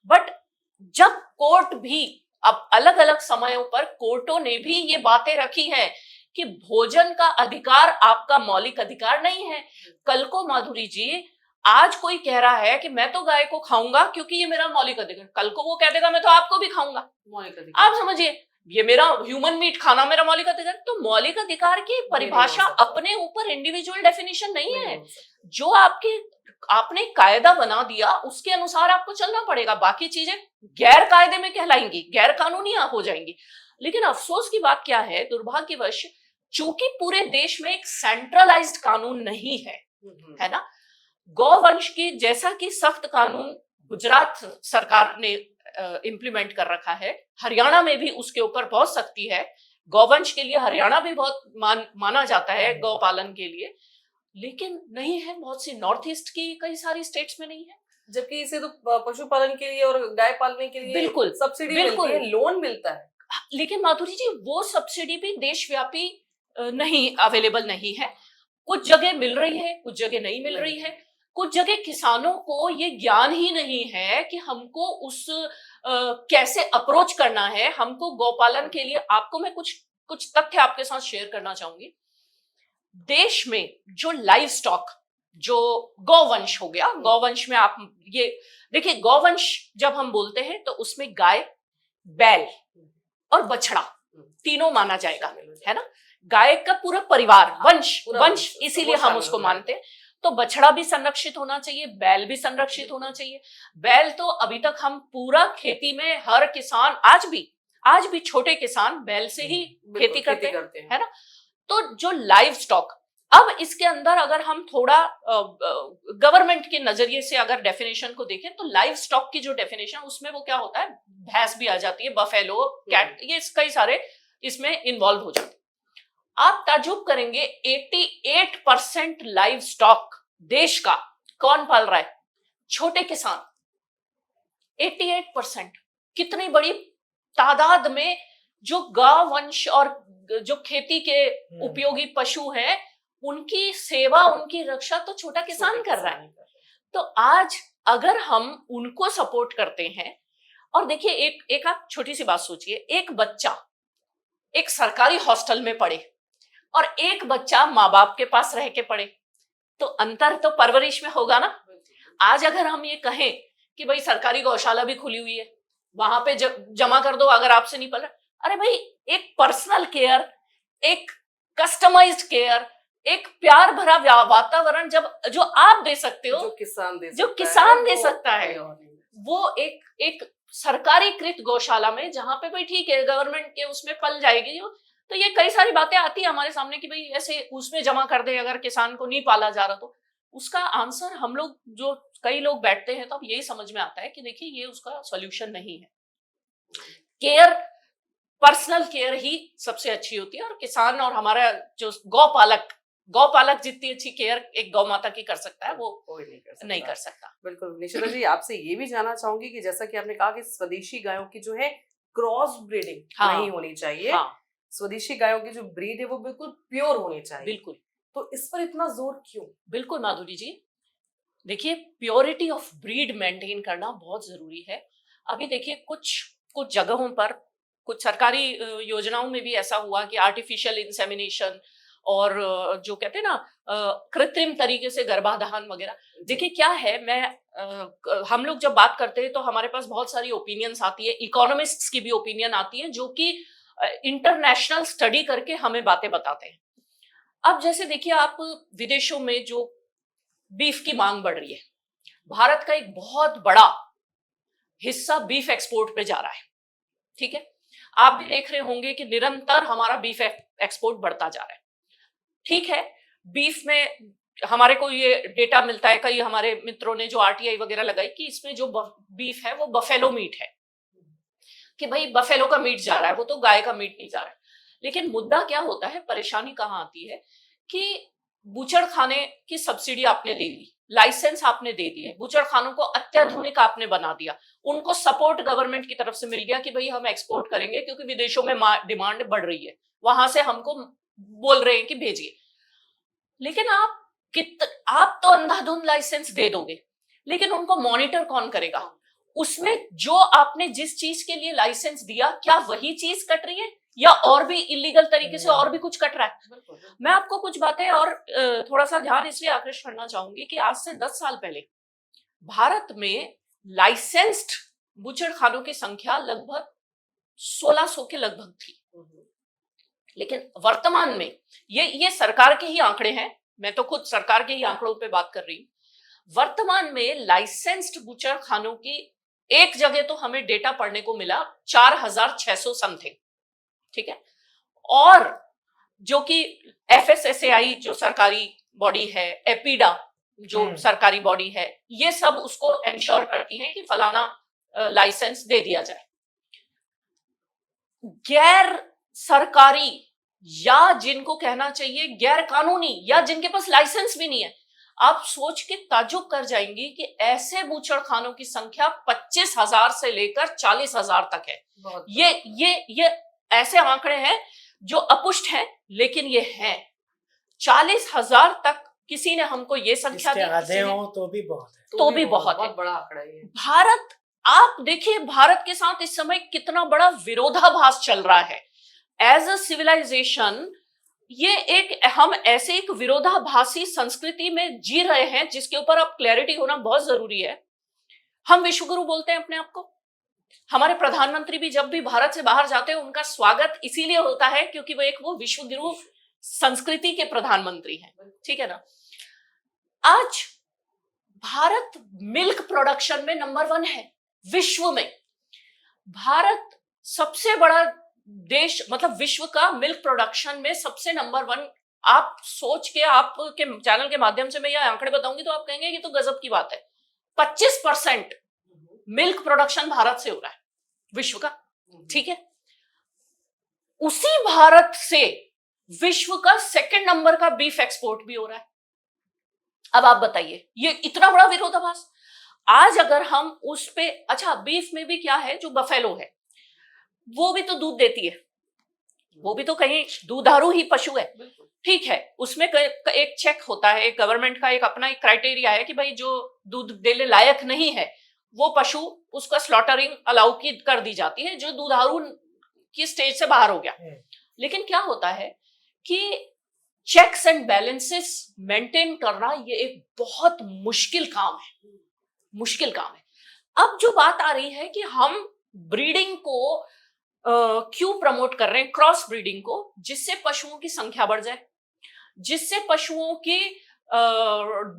बट जब कोर्ट भी अब अलग अलग समयों पर कोर्टों ने भी ये बातें रखी हैं कि भोजन का अधिकार आपका मौलिक अधिकार नहीं है। कल को माधुरी जी, आज कोई कह रहा है कि मैं तो गाय को खाऊंगा क्योंकि ये मेरा मौलिक अधिकार, कल को वो कह देगा मैं तो आपको भी खाऊंगा। मौलिक अधिकार आप समझिए, ये मेरा ह्यूमन मीट खाना मेरा मौलिक अधिकार। तो मौलिक अधिकार की परिभाषा हो सकता। अपने ऊपर इंडिविजुअल डेफिनेशन नहीं नहीं है। हो सकता। जो आपने कायदा बना दिया उसके अनुसार आपको चलना पड़ेगा, बाकी चीजें गैर कायदे में कहलाएंगी, गैर कानूनी हो जाएंगी। लेकिन अफसोस की बात क्या है, दुर्भाग्यवश चूंकि पूरे देश में एक सेंट्रलाइज्ड कानून नहीं है, है ना। गौवंश की जैसा कि सख्त कानून गुजरात सरकार ने इम्प्लीमेंट कर रखा है, हरियाणा में भी उसके ऊपर बहुत सख्ती है। गौवंश के लिए हरियाणा भी बहुत माना जाता है गौपालन के लिए, लेकिन नहीं है बहुत सी नॉर्थ ईस्ट की कई सारी स्टेट्स में नहीं है। जबकि इसे तो पशुपालन के लिए और गाय पालने के लिए बिल्कुल, सब्सिडी बिल्कुल। मिलती है, लोन मिलता है। लेकिन माधुरी जी, वो सब्सिडी भी देशव्यापी नहीं अवेलेबल नहीं है। कुछ जगह मिल रही है, कुछ जगह नहीं मिल रही है। कुछ जगह किसानों को ये ज्ञान ही नहीं है कि हमको उस कैसे अप्रोच करना है। हमको गौपालन के लिए, आपको मैं कुछ कुछ तथ्य आपके साथ शेयर करना चाहूंगी। देश में जो लाइव स्टॉक, जो गौवंश हो गया, गौवंश में आप ये देखिए, गौवंश जब हम बोलते हैं तो उसमें गाय, बैल और बछड़ा तीनों माना जाएगा, है ना। गाय का पूरा परिवार, वंश वंश इसीलिए हम उसको मानते हैं। तो बछड़ा भी संरक्षित होना चाहिए, बैल भी संरक्षित होना चाहिए। बैल तो अभी तक हम पूरा खेती में हर किसान आज भी छोटे किसान बैल से ही खेती करते हैं, है ना। तो जो लाइव स्टॉक, अब इसके अंदर अगर हम थोड़ा गवर्नमेंट के नजरिए से अगर डेफिनेशन को देखें तो लाइव स्टॉक की जो डेफिनेशन, उसमें वो क्या होता है, भैंस भी आ जाती है, बफेलो, कैट, ये कई सारे इसमें इन्वॉल्व हो जाते हैं। आप ताज्जुब करेंगे, 88% लाइव स्टॉक देश का कौन पाल रहा है? छोटे किसान। 88%, कितनी बड़ी तादाद में जो गांव वंश और जो खेती के उपयोगी पशु हैं, उनकी सेवा, उनकी रक्षा तो छोटा किसान कर रहा है। तो आज अगर हम उनको सपोर्ट करते हैं, और देखिए एक आप छोटी सी बात सोचिए, एक बच्चा एक सरकारी हॉस्टल में पढ़े और एक बच्चा माँ बाप के पास रह के पढ़े, तो अंतर तो परवरिश में होगा ना। आज अगर हम ये कहें कि भाई सरकारी गौशाला भी खुली हुई है, वहां पे जमा कर दो अगर आपसे नहीं पल रहा, अरे भाई एक पर्सनल केयर, एक कस्टमाइज्ड केयर, एक प्यार भरा वातावरण जो आप दे सकते हो, जो किसान दे सकता है, वो एक सरकारी कृत गौशाला में, जहां पे भाई ठीक है गवर्नमेंट के उसमें पल जाएगी। तो ये कई सारी बातें आती है हमारे सामने कि भाई ऐसे उसमें जमा कर दे अगर किसान को नहीं पाला जा रहा। तो उसका आंसर हम लोग, जो कई लोग बैठते हैं, तो अब यही समझ में आता है कि देखिए ये उसका सॉल्यूशन नहीं है। केयर, पर्सनल केयर ही सबसे अच्छी होती है, और किसान और हमारा जो गौपालक जितनी अच्छी केयर एक गौ माता की कर सकता है, वो कोई नहीं कर सकता। बिल्कुल। निशिता जी, आपसे ये भी जानना चाहूंगी कि जैसा कि आपने कहा कि स्वदेशी गायों की जो है क्रॉस ब्रीडिंग नहीं होनी चाहिए, स्वदेशी गायों की जो ब्रीड है वो बिल्कुल प्योर होनी चाहिए। बिल्कुल। तो इस पर इतना जोर क्यों? बिल्कुल माधुरी जी, देखिए प्योरिटी ऑफ ब्रीड मेंटेन करना बहुत जरूरी है। अभी देखिए कुछ जगहों पर, कुछ सरकारी योजनाओं में भी ऐसा हुआ कि आर्टिफिशियल इंसेमिनेशन और जो कहते हैं ना कृत्रिम तरीके से गर्भाधान वगैरह। देखिए क्या है, हम लोग जब बात करते हैं तो हमारे पास बहुत सारी ओपिनियंस आती है, इकोनॉमिस्ट्स की भी ओपिनियन आती है, जो कि इंटरनेशनल स्टडी करके हमें बातें बताते हैं। अब जैसे देखिए, आप विदेशों में जो बीफ की मांग बढ़ रही है, भारत का एक बहुत बड़ा हिस्सा बीफ एक्सपोर्ट पे जा रहा है। ठीक है, आप भी देख रहे होंगे कि निरंतर हमारा बीफ एक्सपोर्ट बढ़ता जा रहा है। ठीक है, बीफ में हमारे को ये डेटा मिलता है, कई हमारे मित्रों ने जो आरटीआई वगैरह लगाई कि इसमें जो बीफ है वो बफेलो मीट है, कि भाई बफेलो का मीट जा रहा है, वो तो गाय का मीट नहीं जा रहा है। लेकिन मुद्दा क्या होता है, परेशानी कहाँ आती है कि बूचड़ खाने की सब्सिडी आपने दे दी, लाइसेंस आपने दे दिए, बूचड़ खानों को अत्याधुनिक आपने बना दिया, उनको सपोर्ट गवर्नमेंट की तरफ से मिल गया कि भाई हम एक्सपोर्ट करेंगे क्योंकि विदेशों में डिमांड बढ़ रही है, वहां से हमको बोल रहे हैं कि भेजिए। लेकिन आप तो अंधाधुंध लाइसेंस दे दोगे, लेकिन उनको मॉनिटर कौन करेगा? उसमें जो आपने जिस चीज के लिए लाइसेंस दिया, क्या वही चीज कट रही है या और भी इलीगल तरीके से और भी कुछ कट रहा है? मैं आपको कुछ बातें और थोड़ा सा ध्यान इसलिए आकृष्ट करना चाहूंगी कि आज से 10 साल पहले भारत में लाइसेंस्ड बूचड़ खानों की संख्या लगभग 1600 के लगभग थी। लेकिन वर्तमान में ये सरकार के ही आंकड़े हैं, मैं तो खुद सरकार के ही आंकड़ों पे बात कर रही हूं। वर्तमान में लाइसेंस्ड बूचड़ खानों की एक जगह तो हमें डेटा पढ़ने को मिला 4600 समथिंग। ठीक है, और जो कि एफएसएसएआई जो सरकारी बॉडी है, एपीडा जो सरकारी बॉडी है, ये सब उसको एंश्योर करती है कि फलाना लाइसेंस दे दिया जाए। गैर सरकारी या जिनको कहना चाहिए गैर कानूनी या जिनके पास लाइसेंस भी नहीं है, आप सोच के ताज्जुब कर जाएंगी कि ऐसे बूचड़ खानों की संख्या 25,000 से लेकर 40,000 तक है। ये ऐसे आंकड़े हैं जो अपुष्ट हैं, लेकिन ये हैं 40,000 तक। किसी ने हमको ये संख्या दी, आधे हो तो भी बहुत है, तो भी बहुत है। बड़ा आंकड़ा है। भारत, आप देखिए भारत के साथ इस समय कितना बड़ा विरोधाभास चल रहा है। एज अ सिविलाइजेशन ये हम ऐसे एक विरोधाभासी संस्कृति में जी रहे हैं जिसके ऊपर अब क्लैरिटी होना बहुत जरूरी है। हम विश्वगुरु बोलते हैं अपने आप को। हमारे प्रधानमंत्री भी जब भी भारत से बाहर जाते हैं उनका स्वागत इसीलिए होता है क्योंकि वो विश्वगुरु संस्कृति के प्रधानमंत्री हैं। ठीक है ना। आज भारत मिल्क प्रोडक्शन में नंबर 1 है विश्व में। भारत सबसे बड़ा देश, मतलब विश्व का मिल्क प्रोडक्शन में सबसे नंबर 1। आप सोच के, आपके चैनल के माध्यम से मैं ये आंकड़े बताऊंगी तो आप कहेंगे कि तो गजब की बात है। 25% मिल्क प्रोडक्शन भारत से हो रहा है विश्व का। ठीक है, उसी भारत से विश्व का 2nd नंबर का बीफ एक्सपोर्ट भी हो रहा है। अब आप बताइए, ये इतना बड़ा विरोधाभास। आज अगर हम उस पे, अच्छा बीफ में भी क्या है, जो बफेलो है वो भी तो दूध देती है, वो भी तो कहीं दूधारू ही पशु है। ठीक है, उसमें एक चेक होता है, गवर्नमेंट का एक अपना एक क्राइटेरिया है कि भाई जो दूध देने लायक नहीं है वो पशु, उसका स्लॉटरिंग अलाउ कर दी जाती है, जो दूधारू की स्टेज से बाहर हो गया। लेकिन क्या होता है कि चेक्स एंड बैलेंसेस मेंटेन करना ये एक बहुत मुश्किल काम है, मुश्किल काम है। अब जो बात आ रही है कि हम ब्रीडिंग को क्यों प्रमोट कर रहे हैं, क्रॉस ब्रीडिंग को, जिससे पशुओं की संख्या बढ़ जाए, जिससे पशुओं की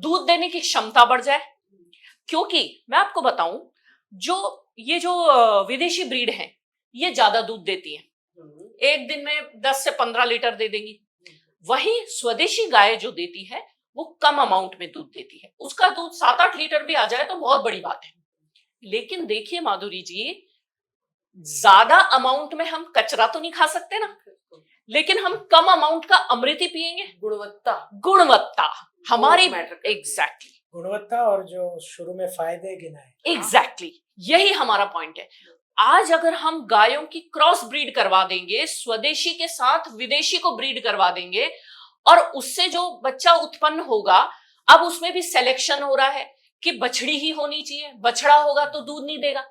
दूध देने की क्षमता बढ़ जाए। क्योंकि मैं आपको बताऊं, जो विदेशी ब्रीड हैं ये ज्यादा दूध देती हैं, एक दिन में 10 से 15 लीटर दे देंगी। वही स्वदेशी गाय जो देती है वो कम अमाउंट में दूध देती है, उसका दूध 7-8 लीटर भी आ जाए तो बहुत बड़ी बात है। लेकिन देखिए माधुरी जी, ज्यादा अमाउंट में हम कचरा तो नहीं खा सकते ना, लेकिन हम कम अमाउंट का अमृत ही पिएंगे। गुणवत्ता हमारी, एग्जैक्टली गुणवत्ता, और जो शुरू में फायदे गिनाए, एग्जैक्टली यही हमारा पॉइंट है। आज अगर हम गायों की क्रॉस ब्रीड करवा देंगे, स्वदेशी के साथ विदेशी को ब्रीड करवा देंगे, और उससे जो बच्चा उत्पन्न होगा, अब उसमें भी सिलेक्शन हो रहा है कि बछड़ी ही होनी चाहिए, बछड़ा होगा तो दूध नहीं देगा।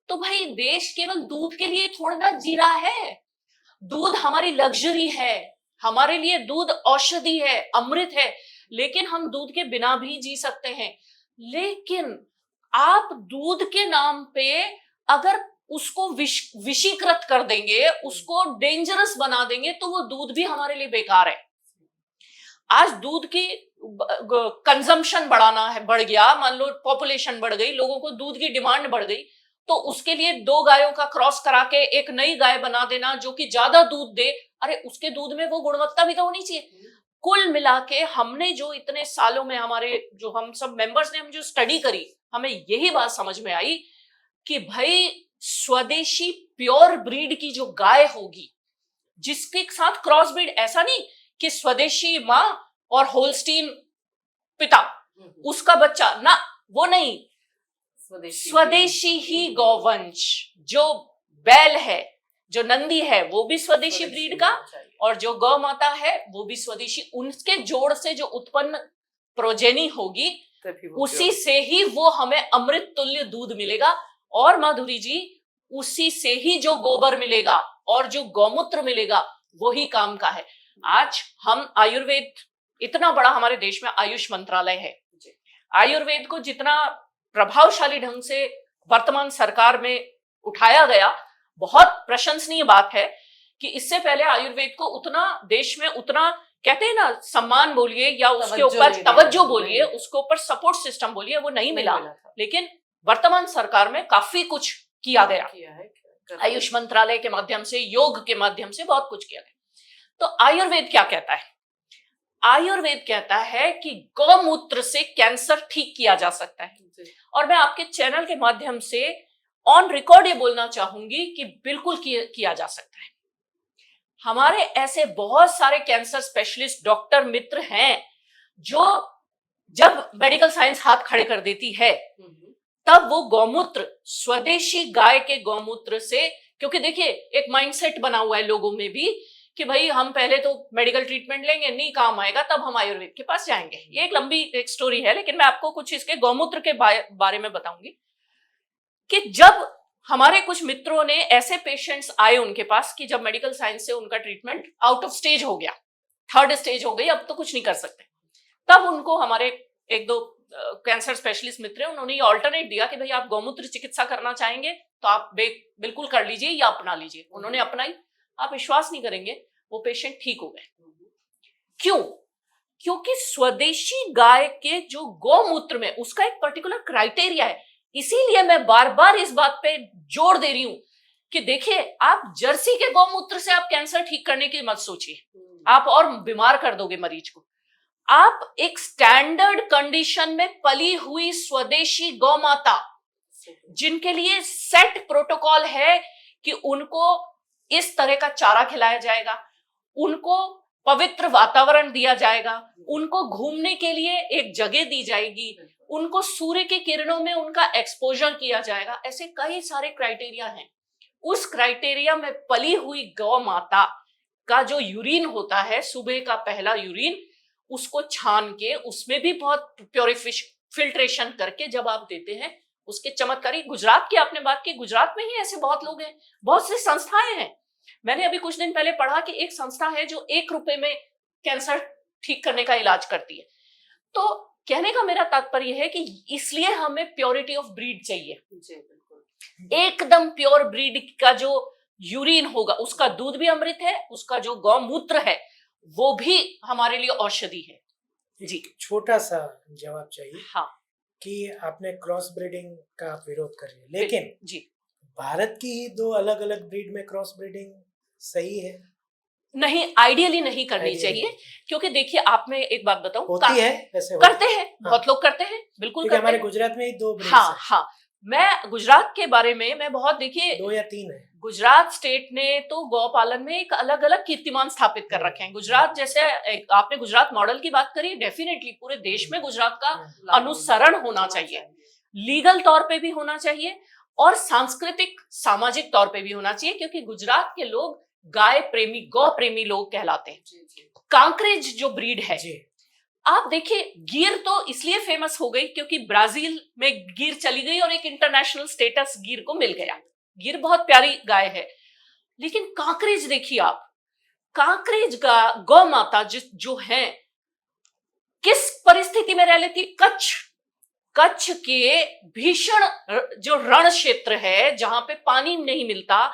तो भाई देश केवल दूध के लिए थोड़ा ना जी रहा है, दूध हमारी लग्जरी है, हमारे लिए दूध औषधि है, अमृत है, लेकिन हम दूध के बिना भी जी सकते हैं। लेकिन आप दूध के नाम पे अगर उसको विषीकृत कर देंगे, उसको डेंजरस बना देंगे, तो वो दूध भी हमारे लिए बेकार है। आज दूध की कंजम्पशन बढ़ाना है, बढ़ गया, मान लो पॉपुलेशन बढ़ गई, लोगों को दूध की डिमांड बढ़ गई, तो उसके लिए 2 गायों का क्रॉस करा के एक नई गाय बना देना जो कि ज्यादा दूध दे, अरे उसके दूध में वो गुणवत्ता भी तो होनी चाहिए। कुल मिला के हमने जो इतने सालों में हमारे जो हम सब मेंबर्स ने हम जो स्टडी करी, हमें यही बात समझ में आई कि भाई स्वदेशी प्योर ब्रीड की जो गाय होगी, जिसके साथ क्रॉस ब्रीड, ऐसा नहीं कि स्वदेशी माँ और होल्स्टीन पिता उसका बच्चा ना, वो नहीं, स्वदेशी ही गौवंश, जो बैल है, जो नंदी है वो भी स्वदेशी ब्रीड का, और जो गौ माता है वो भी स्वदेशी, उनके जोड़ से जो उत्पन्न प्रोजेनी होगी उसी से ही वो हमें अमृत तुल्य दूध मिलेगा। और माधुरी जी, उसी से ही जो गोबर मिलेगा और जो गौमूत्र मिलेगा वही काम का है। आज हम आयुर्वेद, इतना बड़ा हमारे देश में आयुष मंत्रालय है, आयुर्वेद को जितना प्रभावशाली ढंग से वर्तमान सरकार में उठाया गया, बहुत प्रशंसनीय बात है कि इससे पहले आयुर्वेद को उतना देश में, उतना कहते हैं ना, सम्मान बोलिए या उसके ऊपर तवज्जो बोलिए, उसके ऊपर सपोर्ट सिस्टम बोलिए, वो नहीं मिला। लेकिन वर्तमान सरकार में काफी कुछ किया गया, आयुष मंत्रालय के माध्यम से, योग के माध्यम से बहुत कुछ किया गया। तो आयुर्वेद क्या कहता है? आयुर्वेद कहता है कि गौमूत्र से कैंसर ठीक किया जा सकता है। और मैं आपके चैनल के माध्यम से ऑन रिकॉर्ड ये बोलना चाहूंगी कि बिल्कुल किया जा सकता है। हमारे ऐसे बहुत सारे कैंसर स्पेशलिस्ट डॉक्टर मित्र हैं जो जब मेडिकल साइंस हाथ खड़े कर देती है तब वो गौमूत्र, स्वदेशी गाय के गौमूत्र से, क्योंकि देखिए एक माइंडसेट बना हुआ है लोगों में भी कि भाई हम पहले तो मेडिकल ट्रीटमेंट लेंगे, नहीं काम आएगा तब हम आयुर्वेद के पास जाएंगे। ये एक लंबी एक स्टोरी है, लेकिन मैं आपको कुछ इसके गौमूत्र के बारे में बताऊंगी कि जब हमारे कुछ मित्रों ने ऐसे पेशेंट्स आए उनके पास कि जब मेडिकल साइंस से उनका ट्रीटमेंट आउट ऑफ स्टेज हो गया, 3rd स्टेज हो गई, अब तो कुछ नहीं कर सकते, तब उनको हमारे 1-2 कैंसर स्पेशलिस्ट मित्र हैं, उन्होंने ये ऑल्टरनेट दिया कि भाई आप गौमूत्र चिकित्सा करना चाहेंगे तो आप बिल्कुल कर लीजिए या अपना लीजिए। उन्होंने अपनाई, आप विश्वास नहीं करेंगे, वो पेशेंट ठीक हो गए। क्यों? क्योंकि स्वदेशी गाय के जो गौमूत्र में उसका एक पर्टिकुलर क्राइटेरिया है। इसीलिए मैं बार बार इस बात पे जोर दे रही हूं कि देखिए, आप जर्सी के गौमूत्र से आप कैंसर ठीक करने की मत सोचिए, आप और बीमार कर दोगे मरीज को। आप एक स्टैंडर्ड कंडीशन में पली हुई स्वदेशी गौ माता, जिनके लिए सेट प्रोटोकॉल है कि उनको इस तरह का चारा खिलाया जाएगा, उनको पवित्र वातावरण दिया जाएगा, उनको घूमने के लिए एक जगह दी जाएगी, उनको सूर्य की किरणों में उनका एक्सपोजर किया जाएगा। ऐसे कई सारे क्राइटेरिया हैं। उस क्राइटेरिया में पली हुई गौ माता का जो यूरिन होता है, सुबह का पहला यूरिन, उसको छान के उसमें भी बहुत फिल्ट्रेशन करके जब आप देते हैं, उसके चमत्कारी, गुजरात की आपने बात की, गुजरात में ही ऐसे बहुत लोग हैं, बहुत सी संस्थाएं हैं। मैंने अभी कुछ दिन पहले पढ़ा कि एक संस्था है जो 1 रुपए में कैंसर ठीक करने का इलाज करती है। तो कहने का मेरा तात्पर्य है कि इसलिए हमें प्योरिटी ऑफ ब्रीड चाहिए। एकदम प्योर ब्रीड का जो यूरिन होगा, उसका दूध भी अमृत है, उसका जो गौमूत्र है वो भी हमारे लिए औषधि है। जी, छोटा सा जवाब चाहिए। हाँ, कि आपने क्रॉस ब्रीडिंग का आप विरोध कर रहे हैं, लेकिन जी, भारत की ही 2 अलग अलग ब्रीड में क्रॉस ब्रीडिंग सही है? नहीं, आइडियली नहीं करनी चाहिए, क्योंकि देखिए आप मैं एक बात बताऊं, होती है वैसे, करते हैं, बहुत लोग करते हैं, बिल्कुल करते हैं। हमारे गुजरात में ही 2 ब्रीड हाँ हाँ, मैं गुजरात के बारे में मैं बहुत, देखिए 2 या 3 है। गुजरात स्टेट ने तो गौपालन में एक अलग अलग कीर्तिमान स्थापित कर रखे हैं। गुजरात जैसे, आपने गुजरात मॉडल की बात करी, डेफिनेटली पूरे देश में गुजरात का अनुसरण होना चाहिए, लीगल तौर पे भी होना चाहिए और सांस्कृतिक सामाजिक तौर पे भी होना चाहिए, क्योंकि गुजरात के लोग गाय प्रेमी, गौ प्रेमी लोग कहलाते हैं। कांकरेज जो ब्रीड है, आप देखिए, गिर तो इसलिए फेमस हो गई क्योंकि ब्राजील में गिर चली गई और एक इंटरनेशनल स्टेटस गिर को मिल गया। गिर बहुत प्यारी गाय है, लेकिन कांकरेज देखिए आप, कांकरेज गौ माता जो है, किस परिस्थिति में रह लेती? कच्छ के भीषण जो रण क्षेत्र है, जहां पे पानी नहीं मिलता,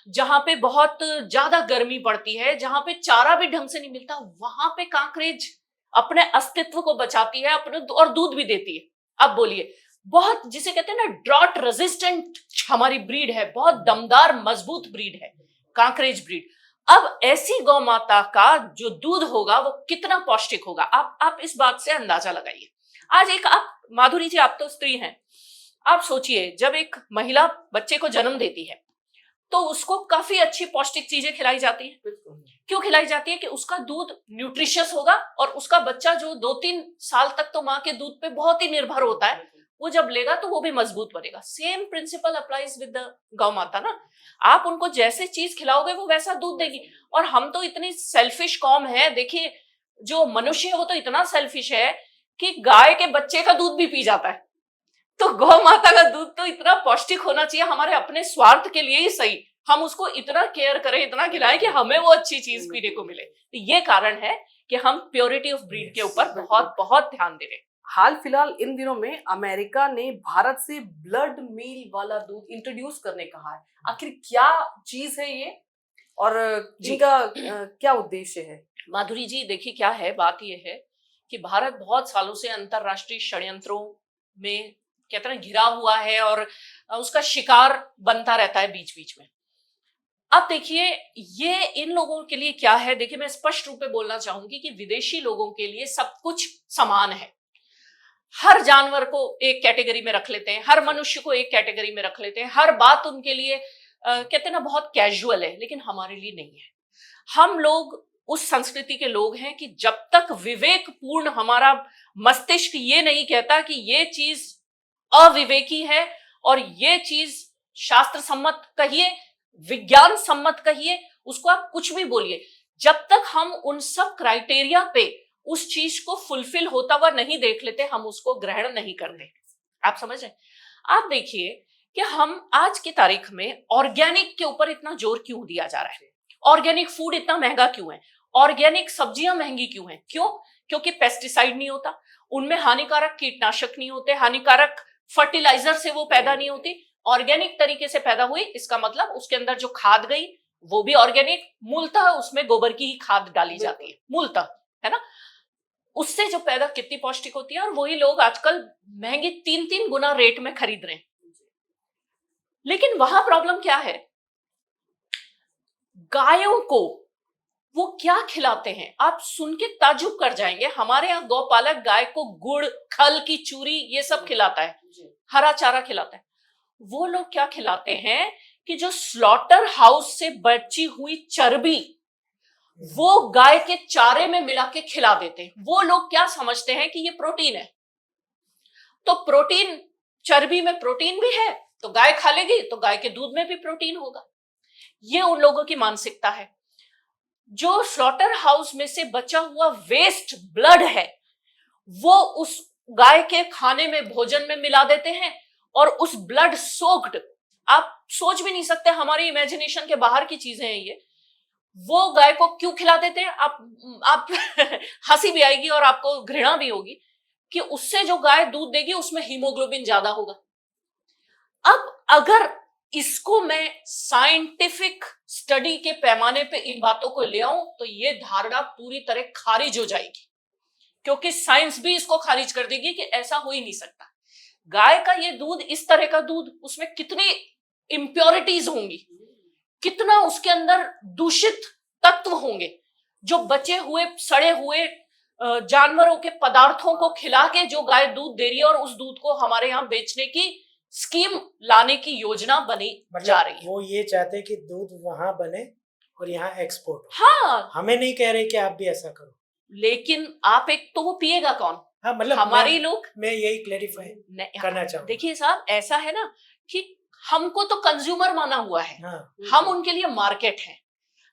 जहां पे बहुत ज्यादा गर्मी पड़ती है, जहां पे चारा भी ढंग से नहीं मिलता, वहां पे कांकरेज अपने अस्तित्व को बचाती है, अपने, और दूध भी देती है। अब बोलिए, बहुत, जिसे कहते हैं ना, ड्रॉट रेजिस्टेंट हमारी ब्रीड है, बहुत दमदार मजबूत ब्रीड है, कांकरेज ब्रीड। अब ऐसी गौ माता का जो दूध होगा वो कितना पौष्टिक होगा, आप इस बात से अंदाजा लगाइए। आज एक, आप माधुरी जी, आप तो स्त्री हैं, आप सोचिए, जब एक महिला बच्चे को जन्म देती है तो उसको काफी अच्छी पौष्टिक चीजें खिलाई जाती है। क्यों खिलाई जाती है? कि उसका दूध न्यूट्रिशियस होगा और उसका बच्चा जो 2-3 साल तक तो माँ के दूध पे बहुत ही निर्भर होता है, वो जब लेगा तो वो भी मजबूत बनेगा। Same principle applies with the gau mata ना। आप उनको जैसे चीज खिलाओगे वो वैसा दूध देगी। और हम तो इतनी सेल्फिश कौम है, देखिए, जो मनुष्य है वो तो इतना सेल्फिश है कि गाय के बच्चे का दूध भी पी जाता है। तो गौ माता का दूध तो इतना पौष्टिक होना चाहिए, हमारे अपने स्वार्थ के लिए ही सही, हम उसको इतना केयर करें, इतना खिलाएं कि हमें वो अच्छी चीज पीने को मिले। तो ये कारण है कि हम प्योरिटी ऑफ ब्रीड के ऊपर बहुत बहुत ध्यान दे रहे हैं। हाल फिलहाल इन दिनों में अमेरिका ने भारत से ब्लड मील वाला दूध इंट्रोड्यूस करने कहा है। आखिर क्या चीज है ये और इनका क्या उद्देश्य है? माधुरी जी, देखिए क्या है, बात ये है कि भारत बहुत सालों से अंतरराष्ट्रीय षड्यंत्रों में, कहते हैं, घिरा हुआ है और उसका शिकार बनता रहता है बीच बीच में। अब देखिए, ये इन लोगों के लिए क्या है, देखिए, मैं स्पष्ट रूप में बोलना चाहूंगी कि विदेशी लोगों के लिए सब कुछ समान है। हर जानवर को एक कैटेगरी में रख लेते हैं, हर मनुष्य को एक कैटेगरी में रख लेते हैं, हर बात उनके लिए कहते हैं ना बहुत कैजुअल है, लेकिन हमारे लिए नहीं है। हम लोग उस संस्कृति के लोग हैं कि जब तक विवेकपूर्ण हमारा मस्तिष्क ये नहीं कहता कि ये चीज अविवेकी है और ये चीज शास्त्र सम्मत कहिए, विज्ञान सम्मत कहिए, उसको आप कुछ भी बोलिए, जब तक हम उन सब क्राइटेरिया पे उस चीज को फुलफिल होता हुआ नहीं देख लेते, हम उसको ग्रहण नहीं करते। आप समझ रहे? आप देखिए कि हम आज की तारीख में ऑर्गेनिक के ऊपर इतना जोर क्यों दिया जा रहा है, ऑर्गेनिक फूड इतना महंगा क्यों है, ऑर्गेनिक सब्जियां महंगी क्यों हैं? क्यों? क्योंकि पेस्टिसाइड नहीं होता, उनमें हानिकारक कीटनाशक नहीं होते, हानिकारक फर्टिलाइजर से वो पैदा नहीं होती, ऑर्गेनिक तरीके से पैदा हुई। इसका मतलब उसके अंदर जो खाद गई वो भी ऑर्गेनिक, मूलतः उसमें गोबर की ही खाद डाली जाती है, मूलतः, है ना। उससे जो पैदा कितनी पौष्टिक होती है, और वही लोग आजकल महंगी 3-3 गुना रेट में खरीद रहे हैं। लेकिन वहां प्रॉब्लम क्या है, गायों को वो क्या खिलाते हैं, आप सुन के ताजुब कर जाएंगे। हमारे यहाँ गौपालक गाय को गुड़, खल की चूरी, ये सब खिलाता है, हरा चारा खिलाता है। वो लोग क्या खिलाते हैं कि जो स्लॉटर हाउस से बची हुई चर्बी वो गाय के चारे में मिला के खिला देते हैं। वो लोग क्या समझते हैं कि ये प्रोटीन है, तो प्रोटीन, चर्बी में प्रोटीन भी है तो गाय खा लेगी, तो गाय के दूध में भी प्रोटीन होगा। ये उन लोगों की मानसिकता है। जो स्लॉटर हाउस में से बचा हुआ वेस्ट ब्लड है वो उस गाय के खाने में, भोजन में मिला देते हैं, और उस ब्लड सोक्ड, आप सोच भी नहीं सकते, हमारी इमेजिनेशन के बाहर की चीजें हैं ये। वो गाय को क्यों खिला देते हैं, आप हंसी भी आएगी और आपको घृणा भी होगी कि उससे जो गाय दूध देगी उसमें हीमोग्लोबिन ज्यादा होगा। अब अगर इसको मैं साइंटिफिक स्टडी के पैमाने पे इन बातों को ले आऊं तो ये धारणा पूरी तरह खारिज हो जाएगी, क्योंकि साइंस भी इसको खारिज कर देगी कि ऐसा हो ही नहीं सकता। गाय का ये दूध, इस तरह का दूध, उसमें कितनी इम्प्योरिटीज होंगी, कितना उसके अंदर दूषित तत्व होंगे, जो बचे हुए सड़े हुए जानवरों के पदार्थों को खिला के जो गाय दूध दे रही है, और उस दूध को हमारे यहाँ बेचने की स्कीम लाने की योजना बनी जा रही है। वो ये चाहते हैं कि दूध वहां बने और यहाँ एक्सपोर्ट हो। हाँ, हमें नहीं कह रहे कि आप भी ऐसा करो, लेकिन आप एक तो वो पिएगा कौन? हाँ, मतलब हमारी लोग, मैं यही क्लेरिफाई करना चाहूँ। देखिए साहब, ऐसा है ना कि हमको तो कंज्यूमर माना हुआ है, हाँ, हम उनके लिए मार्केट है,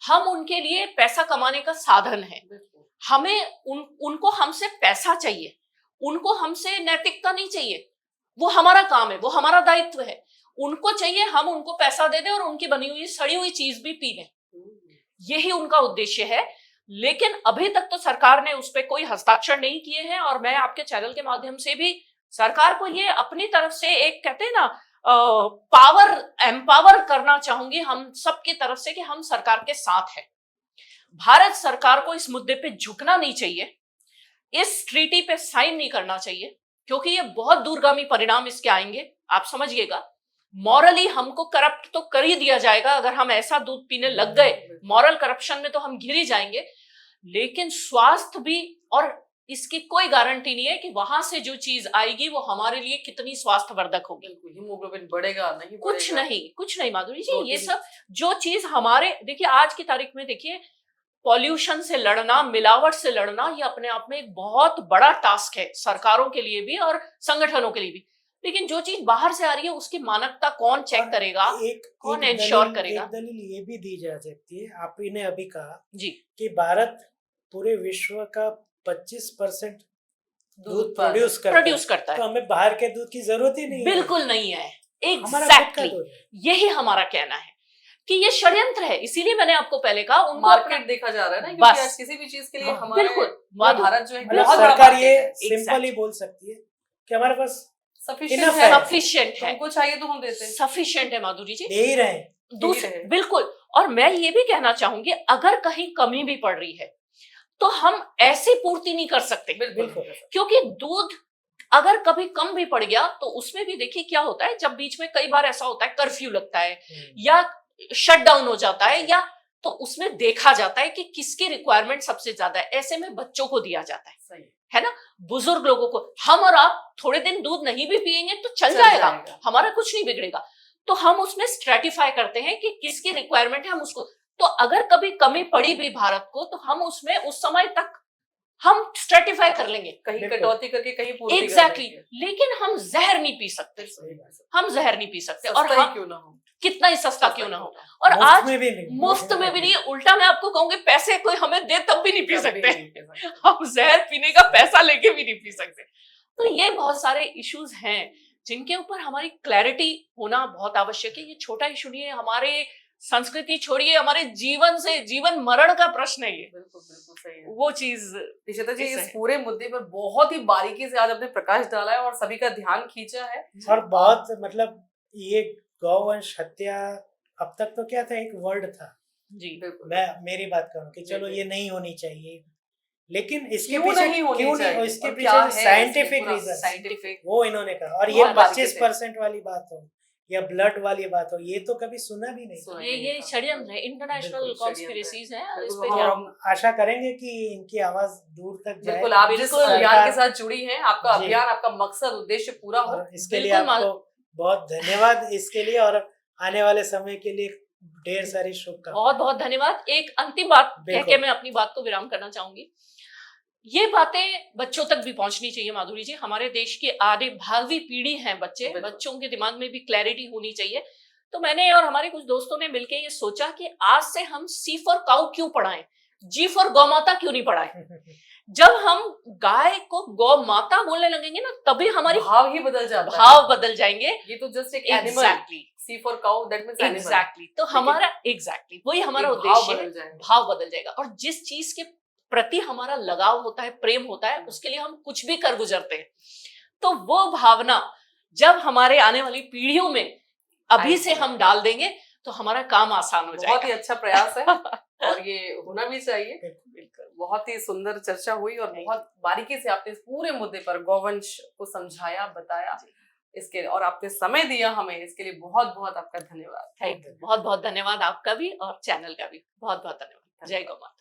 हम उनके लिए पैसा कमाने का साधन है। हमें उनको हमसे पैसा चाहिए, उनको हमसे नैतिकता नहीं चाहिए। वो हमारा काम है, वो हमारा दायित्व है। उनको चाहिए हम उनको पैसा दे दें और उनकी बनी हुई सड़ी हुई चीज भी पी लें, यही उनका उद्देश्य है। लेकिन अभी तक तो सरकार ने उस पर कोई हस्ताक्षर नहीं किए हैं, और मैं आपके चैनल के माध्यम से भी सरकार को ये अपनी तरफ से एक, कहते हैं ना, पावर एम्पावर करना चाहूंगी हम सबकी तरफ से कि हम सरकार के साथ हैं। भारत सरकार को इस मुद्दे पे झुकना नहीं चाहिए, इस ट्रीटी पे साइन नहीं करना चाहिए, क्योंकि ये बहुत दूरगामी परिणाम इसके आएंगे, आप समझिएगा। मॉरली हमको करप्ट तो कर ही दिया जाएगा अगर हम ऐसा दूध पीने लग गए, मॉरल करप्शन में तो हम घिर ही जाएंगे, लेकिन स्वास्थ्य भी, और इसकी कोई गारंटी नहीं है कि वहां से जो चीज आएगी वो हमारे लिए कितनी स्वास्थ्यवर्धक होगी। हीमोग्लोबिन बढ़ेगा नहीं, कुछ नहीं माधुरी जी, ये प्रोटीन। सब जो चीज हमारे, देखिए आज की तारीख में देखिए, पॉल्यूशन से लड़ना, मिलावट से लड़ना, ये अपने आप में एक बहुत बड़ा टास्क है सरकारों के लिए भी और संगठनों के लिए भी। लेकिन जो चीज बाहर से आ रही है उसकी मानकता कौन चेक करेगा, कौन इंश्योर करेगा? एक दलील ये भी दी जा सकती है, आपने अभी कहा जी, कि भारत पूरे विश्व का 25% दूध प्रोड्यूस प्रोड्यूस करता तो है, हमें बाहर के दूध की जरूरत ही नहीं है। बिल्कुल नहीं है। हमारा खुद का एग्जैक्टली दूध है। यही हमारा कहना है कि ये षड्यंत्र है। इसीलिए मैंने आपको पहले कहा, उनको मार्केट देखा जा रहा है ना, बस। क्योंकि आज किसी भी चीज के लिए हाँ, हमारे बिल्कुल, भारत जो है मतलब बहुत बड़ा सरकार market ये है। सिंपल ही बोल सकती है कि हमारे पास सफिशिएंट enough है, है। सफिशिएंट है, तुमको चाहिए तो हम देते हैं। सफिशिएंट है माधुरी जी। दे ही रहे हैं। दूसरे रहे। बिल्कुल, और मैं ये भी कहना चाहूंगी, अगर कहीं कमी भी पड़ रही है तो हम ऐसी पूर्ति नहीं कर सकते, बिल्कुल। क्योंकि दूध अगर कभी कम भी पड़ गया तो उसमें भी देखिए क्या होता है, जब बीच में कई बार ऐसा होता है कर्फ्यू लगता है या शट डाउन हो जाता है, या तो उसमें देखा जाता है कि किसकी रिक्वायरमेंट सबसे ज्यादा है, ऐसे में बच्चों को दिया जाता है, सही है ना, बुजुर्ग लोगों को। हम और आप थोड़े दिन दूध नहीं भी पिएंगे तो चल जाएगा, हमारा कुछ नहीं बिगड़ेगा। तो हम उसमें स्ट्रेटिफाई करते हैं कि किसकी रिक्वायरमेंट है, हम उसको, तो अगर कभी कमी पड़ी भी भारत को तो हम उसमें उस समय तक हम स्ट्रेटिफाई कर लेंगे, कहीं बिल्कुल। कटौती करके कहीं पूर्ति कर एग्जैक्टली देंगे। लेकिन हम जहर नहीं पी सकते, सही बात है। हम जहर नहीं पी सकते, और सस्ता ही हम क्यों ना हो, कितना ही सस्ता क्यों ना हो। और मुफ्त आज में भी नहीं, मुफ्त में भी नहीं, उल्टा मैं आपको कहूंगी पैसे कोई हमें दे तब भी नहीं पी कभी सकते, नहीं पी सकते। हम जहर पीने का पैसा लेके भी नहीं पी सकते। तो ये बहुत सारे इश्यूज हैं जिनके ऊपर हमारी क्लैरिटी होना बहुत आवश्यक है। ये छोटा इशू नहीं है, हमारे संस्कृति छोड़िए, हमारे जीवन से जीवन मरण का प्रश्न है ये, बिल्कुल सही है। वो चीज। निशिता जी, इससे इस पूरे मुद्दे पर बहुत ही बारीकी से आज आपने प्रकाश डाला है और सभी का ध्यान खींचा है। और बहुत मतलब ये गौवंश हत्या अब तक तो क्या था, एक वर्ड था। जी, मैं मेरी बात करूं कि चलो जी। ये नहीं होनी चाहिए, लेकिन इसके क्यों पीछे नहीं होनी क्यों चाहिए? नहीं, इसके और क्या पीछे है साइंटिफिक पूरा रीजन साइंटिफिक वो इन्होंने कहा। और ये बहुत बारीकी 25% वाली बात हो या ब्लड वाली बात हो, ये तो कभी सुना भी नहीं था। ये षड्यंत्र है, इंटरनेशनल बिल्कुल, कॉन्स्पिरेसीज हैं, इस बिल्कुल, पे और ध्यान- हम आशा करेंगे कि इनकी आवाज दूर तक जाए। बिल्कुल, आप जिस बिल्कुल। अभियान के साथ जुड़ी हैं, आपका जी। अभियान, आपका मकसद, उद्देश्य पूरा हो। और इसके लिए बिल्कुल आपको बहुत धन्यवाद इसके लिए, और आने वाले समय के लिए ढेर सारी शुभकामनाएं। बहुत बहुत धन्यवाद। एक अंतिम बात कह बिल्कुल। के मैं अपनी बात को विराम करना चाहूंगी। ये बातें बच्चों तक भी पहुंचनी चाहिए माधुरी जी। हमारे देश की आगे भावी पीढ़ी है बच्चे, बिल्कुल। बच्चों के दिमाग में भी क्लैरिटी होनी चाहिए। तो मैंने और हमारे कुछ दोस्तों ने मिलकर ये सोचा कि आज से हम सी फॉर काउ क्यों पढ़ाएं, जी फॉर गौ माता क्यों नहीं पढ़ाएं। जब हम गाय को गौ माता बोलने लगेंगे ना, तभी हमारी भाव ही बदल जाता है। भाव बदल जाएंगे। ये तो जस्ट एक animal, exactly C for cow, that means animal. Exactly तो हमारा एग्जैक्टली वही हमारा भाव उद्देश्य है, बदल जाएगा। भाव बदल जाएगा। और जिस चीज के प्रति हमारा लगाव होता है, प्रेम होता है, उसके लिए हम कुछ भी कर गुजरते हैं। तो वो भावना जब हमारे आने वाली पीढ़ियों में अभी से हम डाल देंगे तो हमारा काम आसान हो बहुत जाएगा। ही अच्छा प्रयास है और ये होना भी चाहिए। बिल्कुल, बहुत ही सुंदर चर्चा हुई और बहुत बारीकी से आपने इस पूरे मुद्दे पर गौवंश को समझाया, बताया इसके, और आपने समय दिया हमें, इसके लिए बहुत बहुत आपका धन्यवाद। बहुत बहुत धन्यवाद आपका भी और चैनल का भी बहुत बहुत धन्यवाद। जय गौ माता।